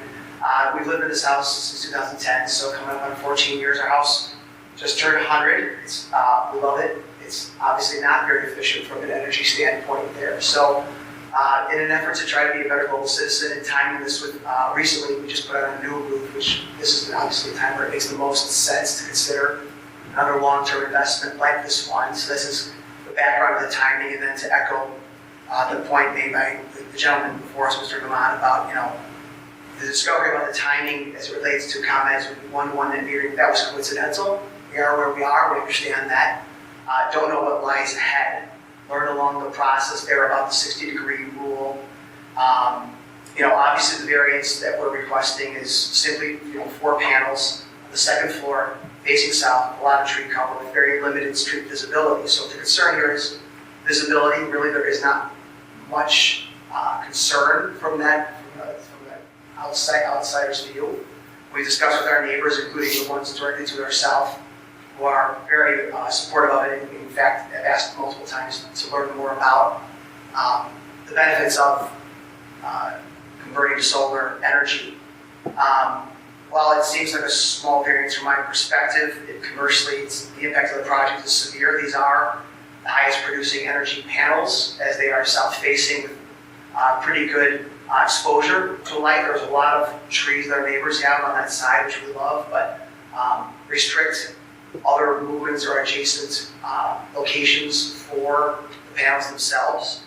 We've lived in this house since 2010, so coming up on 14 years. Our house just turned 100. We love it. It's obviously not very efficient from an energy standpoint there. So in an effort to try to be a better global citizen and timing this with, recently we just put on a new roof, which this is obviously a time where it makes the most sense to consider another long-term investment like this one. So this is the background of the timing, and then to echo the point made by the gentleman before us, Mr. Gamon, about, the discovery about the timing as it relates to comments with one net metering, that was coincidental. We are where we are, we understand that. Don't know what lies ahead. Learn along the process there about the 60-degree rule. Obviously the variance that we're requesting is simply, 4 panels on the second floor facing south, a lot of tree cover with very limited street visibility. So the concern here is visibility. Really, there is not much concern from that outsider's view. We discussed with our neighbors, including the ones directly to our south, who are very supportive of it. In fact, have asked multiple times to learn more about the benefits of converting to solar energy. While it seems like a small variance from my perspective, commercially the impact of the project is severe. These are the highest producing energy panels, as they are south-facing with pretty good exposure to light. There's a lot of trees that our neighbors have on that side, which we love, but restrict other movements or adjacent locations for the panels themselves.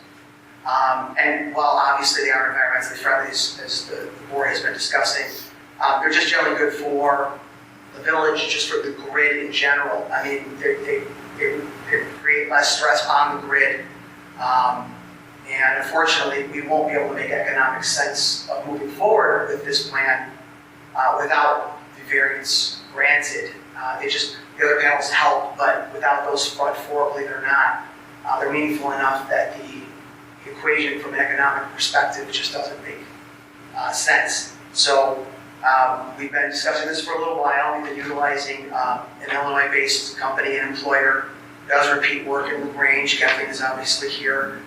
And while obviously they are environmentally friendly, as the board has been discussing, they're just generally good for the village, just for the grid in general. I mean, they create less stress on the grid. And unfortunately, we won't be able to make economic sense of moving forward with this plan without the variance granted. The other panels help, but without those front 4, believe it or not, they're meaningful enough that the equation from an economic perspective just doesn't make sense. So we've been discussing this for a little while. We've been utilizing an Illinois-based company and employer who does repeat work in Grange. Kathleen is obviously here.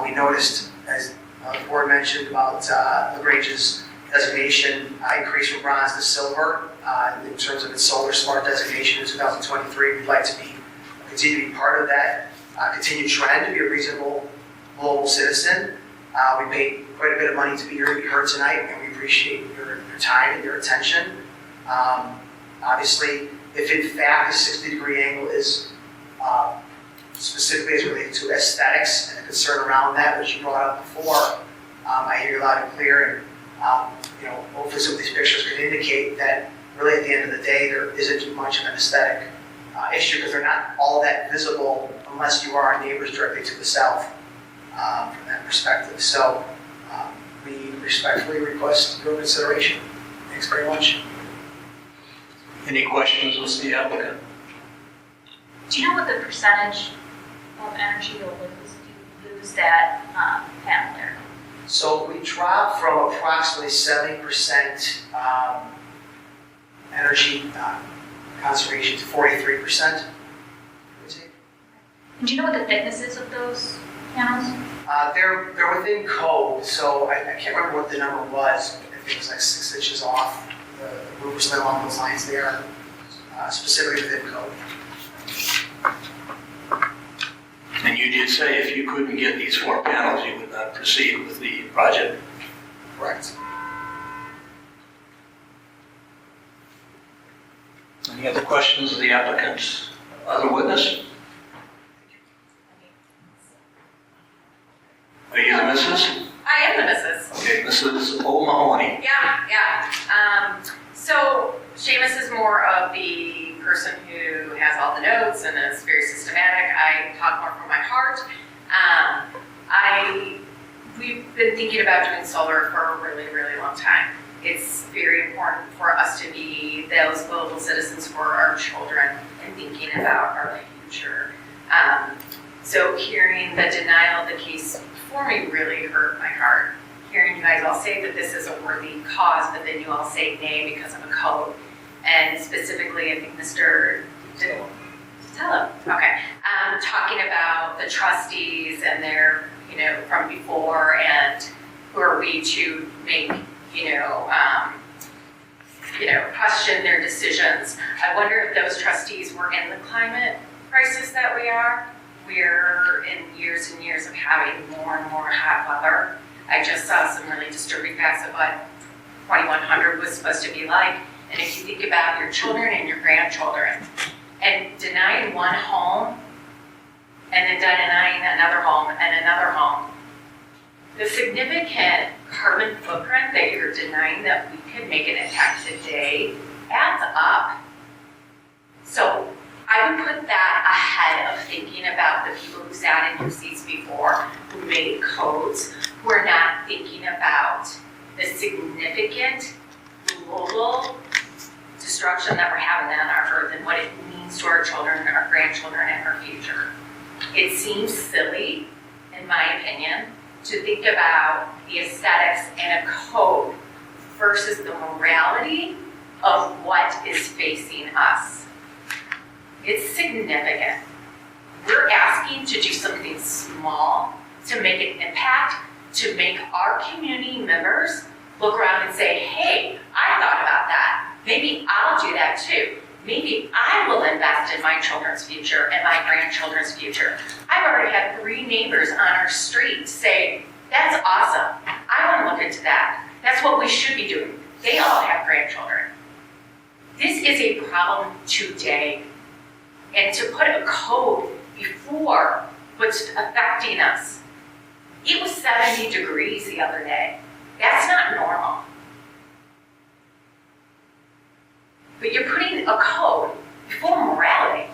We noticed, as the board mentioned, about Grange's designation increase from bronze to silver in terms of its solar smart designation in 2023. We'd like to continue to be part of that continued trend to be a reasonable global citizen. We paid quite a bit of money to be here to be heard tonight, and we appreciate your time and your attention. Obviously, if in fact the 60-degree angle is specifically as related to aesthetics and the concern around that, which you brought up before, I hear you loud and clear, and hopefully some of these pictures could indicate that really at the end of the day there isn't much of an aesthetic issue, because they're not all that visible unless you are neighbors directly to the south from that perspective. So we respectfully request your consideration. Thanks very much. Any questions with the applicant? Do you know what the percentage of energy you'll lose that panel there? So we dropped from approximately 70% energy conservation to 43%. And do you know what the thickness is of those panels? They're within code, so I can't remember what the number was. I think it was like 6 inches off the roof or something along those lines. They are specifically within code. And you did say if you couldn't get these 4 panels, you would not proceed with the project. Correct. Any other questions of the applicant? Other witness? Are you the missus? I am the missus. Okay, Mrs. O'Mahony. Yeah. So Seamus is more of the person who has all the notes and is very systematic. I talk more from my heart. We've been thinking about doing solar for a really, really long time. It's very important for us to be those global citizens for our children and thinking about our future. So hearing the denial of the case before me really hurt my heart. Hearing you guys all say that this is a worthy cause, but then you all say nay because of a code. And specifically, I think Mr. Tell okay, talking about the trustees and their, from before, and who are we to make, question their decisions. I wonder if those trustees were in the climate crisis that we are. We're in years and years of having more and more hot weather. I just saw some really disturbing facts of what 2100 was supposed to be like. And if you think about your children and your grandchildren, and denying one home and then the significant carbon footprint that you're denying that we could make an impact today adds up. So I would put that ahead of thinking about the people who sat in your seats before, who made codes, who are not thinking about the significant global destruction that we're having on our earth and what it means to our children, our grandchildren, and our future. It seems silly, in my opinion, to think about the aesthetics and a code versus the morality of what is facing us. It's significant. We're asking to do something small to make an impact, to make our community members look around and say, hey, I thought about that. Maybe I'll do that too. Maybe I will invest in my children's future and my grandchildren's future. I've already had 3 neighbors on our street say, that's awesome. I want to look into that. That's what we should be doing. They all have grandchildren. This is a problem today. And to put a code before what's affecting us. It was 70 degrees the other day. That's not normal. But you're putting a code before morality.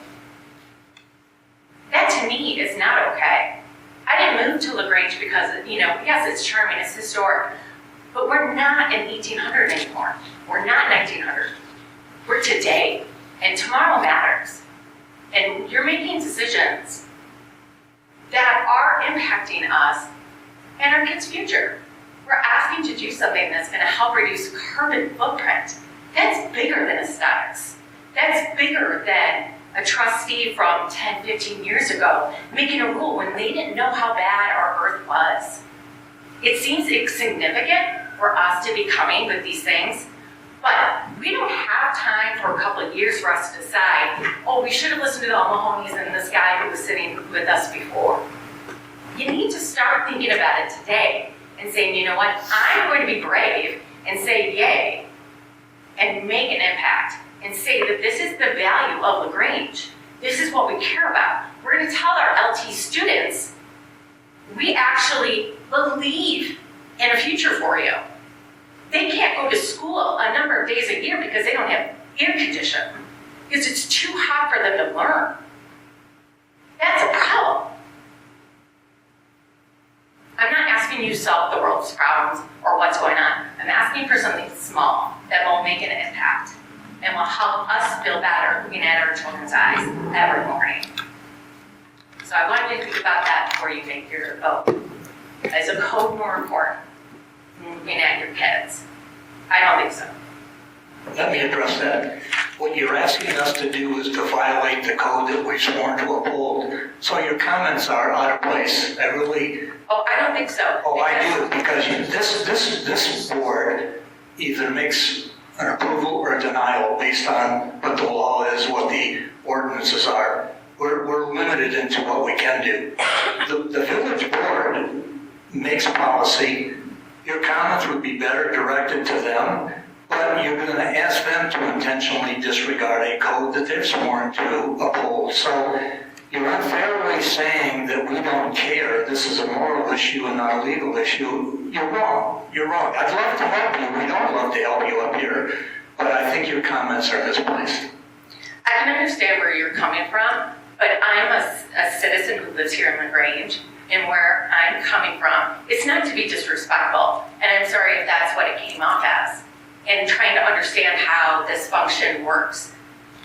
That to me is not okay. I didn't move to Grange because, yes, it's charming, it's historic, but we're not in 1800 anymore. We're not 1900. We're today, and tomorrow matters. And you're making decisions that are impacting us and our kids' future. We're asking to do something that's going to help reduce carbon footprint. That's bigger than aesthetics. That's bigger than a trustee from 10, 15 years ago making a rule when they didn't know how bad our earth was. It seems insignificant for us to be coming with these things, but we don't have time for a couple of years for us to decide, oh, we should have listened to the Mahonies and this guy who was sitting with us before. You need to start thinking about it today and saying, you know what, I'm going to be brave and say yay and make an impact and say that this is the value of LaGrange. This is what we care about. We're going to tell our LT students, we actually believe in a future for you. They can't go to school a number of days a year because they don't have air conditioning, because it's too hot for them to learn. That's a problem. I'm not asking you to solve the world's problems or what's going on. I'm asking for something small that will make an impact and will help us feel better looking at our children's eyes every morning. So I want you to think about that before you make your vote. Is a code more important than looking at your kids? I don't think so. Let me address that. What you're asking us to do is to violate the code that we've sworn to uphold. So your comments are out of place. Oh, I don't think so. Oh, I do, because this board either makes an approval or a denial based on what the law is, what the ordinances are. We're limited into what we can do. The village board makes policy. Your comments would be better directed to them, but you're going to ask them to intentionally disregard a code that they're sworn to uphold. So you're unfairly saying that we don't care. This is a moral issue and not a legal issue. You're wrong. You're wrong. I'd love to help you. We don't love to help you up here, but I think your comments are misplaced. I can understand where you're coming from, but I'm a citizen who lives here in LaGrange, and where I'm coming from, it's not to be disrespectful, and I'm sorry if that's what it came off as, and trying to understand how this function works.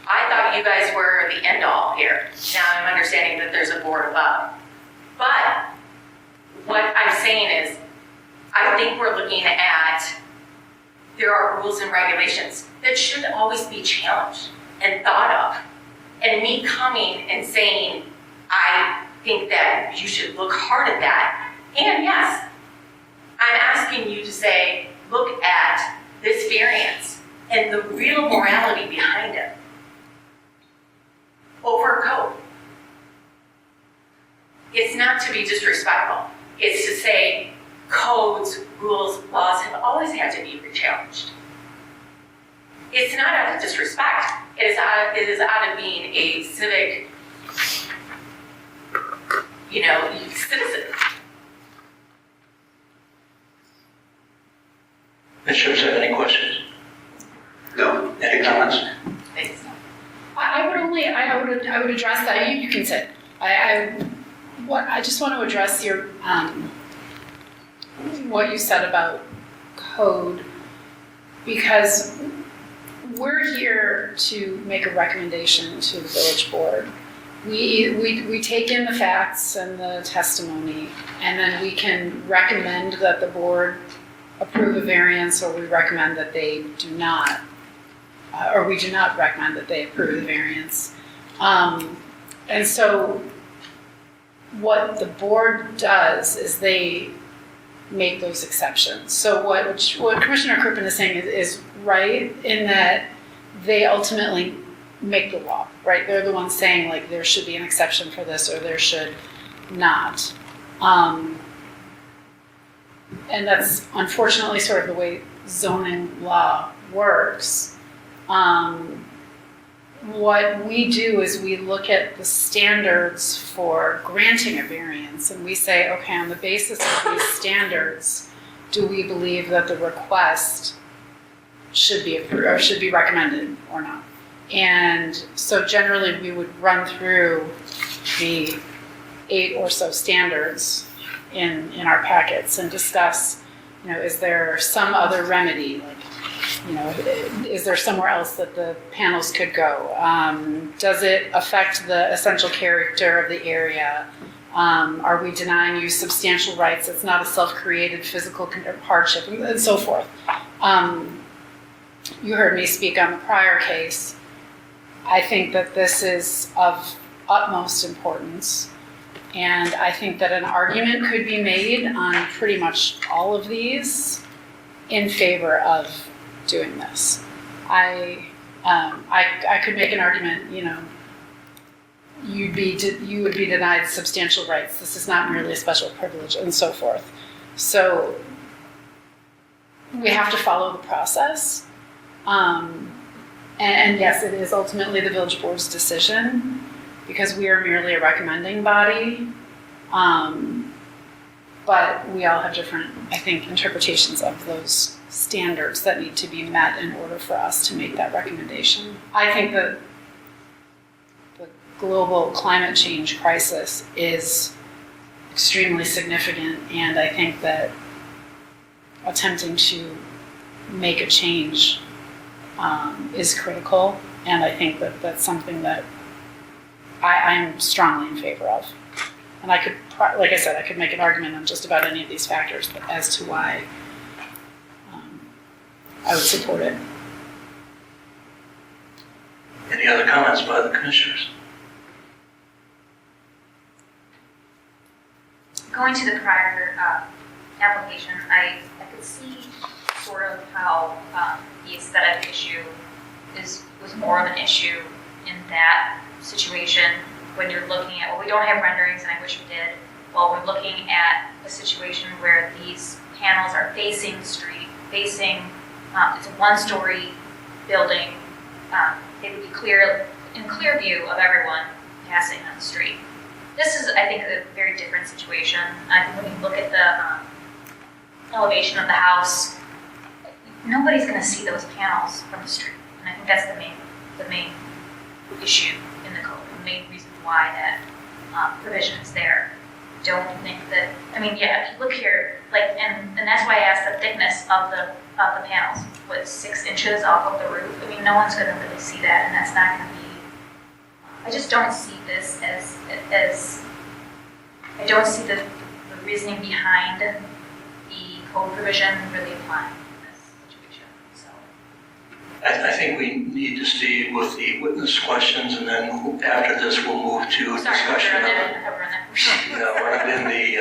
I thought you guys were the end-all here. Now I'm understanding that there's a board above. But what I'm saying is, I think we're looking at, there are rules and regulations that should always be challenged and thought of. And me coming and saying, I think that you should look hard at that. And yes, I'm asking you to say, look at this variance and the real morality behind it over code. It's not to be disrespectful. It's to say codes, rules, laws have always had to be re-challenged. It's not out of disrespect. It is out of being a civic, citizen. Commissioners have any questions? No. Any comments? Thanks. I would address that. You can sit. I just want to address your what you said about code, because we're here to make a recommendation to the village board. We take in the facts and the testimony, and then we can recommend that the board approve a variance, or we recommend that they do not, or we do not recommend that they approve the variance. And so what the board does is they make those exceptions. So what Commissioner Crippen is saying is right, in that they ultimately make the law, right? They're the ones saying, like, there should be an exception for this or there should not. And that's unfortunately sort of the way zoning law works. What we do is we look at the standards for granting a variance, and we say, okay, on the basis of these standards, do we believe that the request should be approved or should be recommended or not? And so generally we would run through the 8 or so standards in our packets and discuss, is there some other remedy? Like, is there somewhere else that the panels could go? Does it affect the essential character of the area? Are we denying you substantial rights? It's not a self-created physical hardship, and so forth. You heard me speak on the prior case. I think that this is of utmost importance, and I think that an argument could be made on pretty much all of these in favor of doing this. I could make an argument, you would be denied substantial rights. This is not merely a special privilege, and so forth. So we have to follow the process. And yes, it is ultimately the village board's decision, because we are merely a recommending body. But we all have different, I think, interpretations of those standards that need to be met in order for us to make that recommendation. I think that the global climate change crisis is extremely significant, and I think that attempting to make a change is critical, and I think that that's something that I'm strongly in favor of. And I could, like I said, I could make an argument on just about any of these factors as to why I would support it. Any other comments by the commissioners? Going to the prior application, I could see sort of how the aesthetic issue was more of an issue in that situation when you're looking at, well, we don't have renderings and I wish we did. Well, we're looking at a situation where these panels are facing the street, it's a one-story building. It would be in clear view of everyone passing on the street. This is, I think, a very different situation. I think when you look at the elevation of the house, nobody's going to see those panels from the street, and I think that's the main issue in the code, the main reason why that provision is there. Don't think that, if you look here, and that's why I asked the thickness of the panels was 6 inches off of the roof. No one's going to really see that, and that's not going to be. I just don't see this as I don't see the reasoning behind the code provision really applying in this situation. So I think we need to stay with the witness questions, and then after this we'll move to discussion. No, we're not in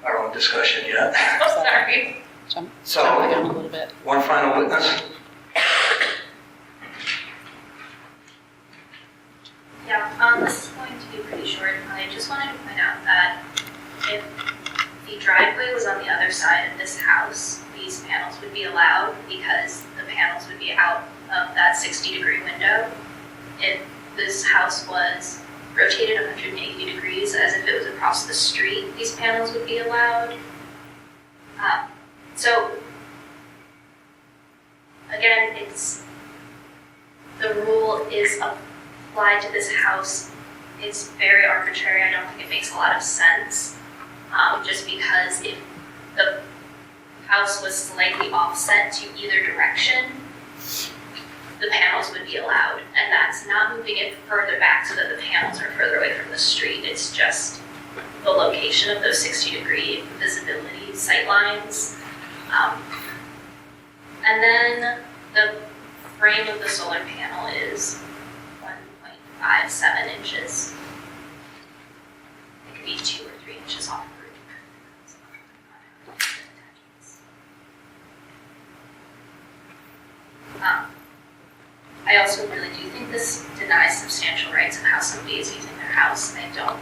our own discussion yet. Oh, sorry. Jump So, the gun a little bit. one final witness. Yeah, this is going to be pretty short. I just wanted to point out that if the driveway was on the other side of this house, these panels would be allowed because the panels would be out of that 60-degree window. If this house was rotated 180 degrees as if it was across the street, these panels would be allowed. So again, the rule is applied to this house. It's very arbitrary. I don't think it makes a lot of sense. Just because if the house was slightly offset to either direction, the panels would be allowed. And that's not moving it further back so that the panels are further away from the street. It's just the location of those 60-degree visibility sight lines. And then the frame of the solar panel is 1.57 inches. It could be 2 or 3 inches off the roof. I also really do think this denies substantial rights of how somebody is using their house. I don't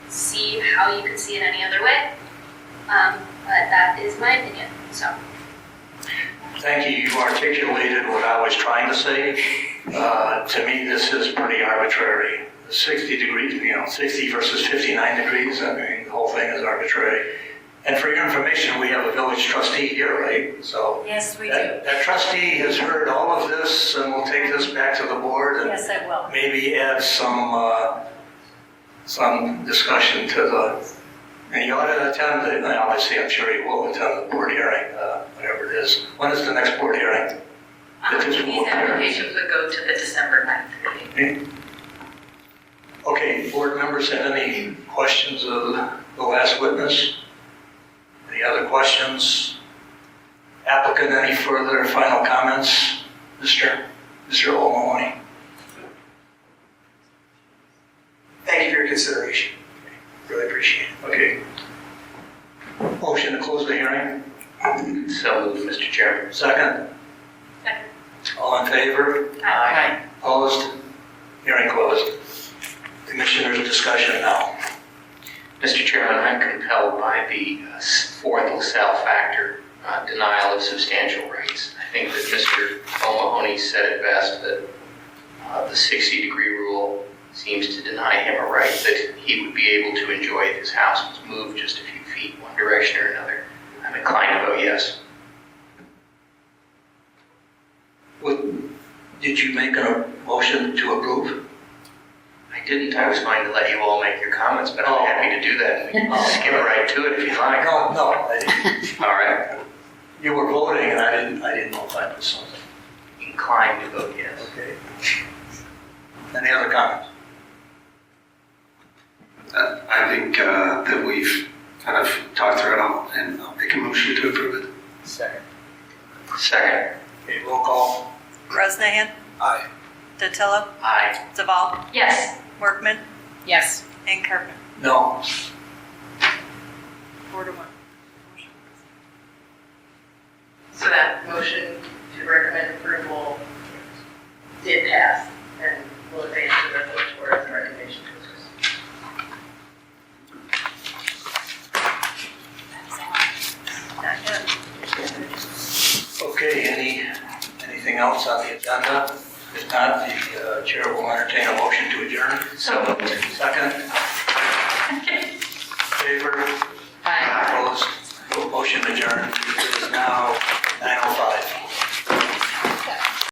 see how you could see it any other way, but that is my opinion, so. Thank you. You articulated what I was trying to say. To me, this is pretty arbitrary. 60 degrees, 60 versus 59 degrees, I mean, the whole thing is arbitrary. And for your information, we have a village trustee here, right? So Yes, we do. that trustee has heard all of this and will take this back to the board and Yes, I will. maybe add some discussion to the, and you ought to attend the, obviously I'm sure you will attend the board hearing, whatever it is. When is the next board hearing? These applications would go to the December 9th meeting. Okay, board members have any questions of the last witness? Any other questions? Applicant, any further final comments? Mr. O'Mahony? Thank you for your consideration. Really appreciate it. Okay. Motion to close the hearing? So moved, Mr. Chairman. Second? Second. All in favor? Aye. Opposed? Hearing closed. Commissioners' discussion now. Mr. Chairman, I'm compelled by the fourth LaSalle factor, denial of substantial rights. I think that Mr. O'Mahony said it best, that the 60-degree rule seems to deny him a right that he would be able to enjoy if his house was moved just a few feet one direction or another. I'm inclined to vote yes. Did you make a motion to approve? I didn't. I was going to let you all make your comments, but I'm happy to do that and skip right to it if you like. No, I didn't. All right. You were voting and I didn't know if I was something. Inclined to vote yes. Okay. Any other comments? I think that we've kind of talked through it all, and I'll make a motion to approve it. Second. Second. Okay, roll call. Bresnahan, Aye. Datillo, Aye. Zaval, Yes. Workman, Yes. and Carpenter. No. 4-1. So that motion to recommend approval did pass, and we'll advance to the vote towards the recommendation. Not yet. Okay, anything else on the agenda? If not, the chair will entertain a motion to adjourn. So moved. Second. Favor?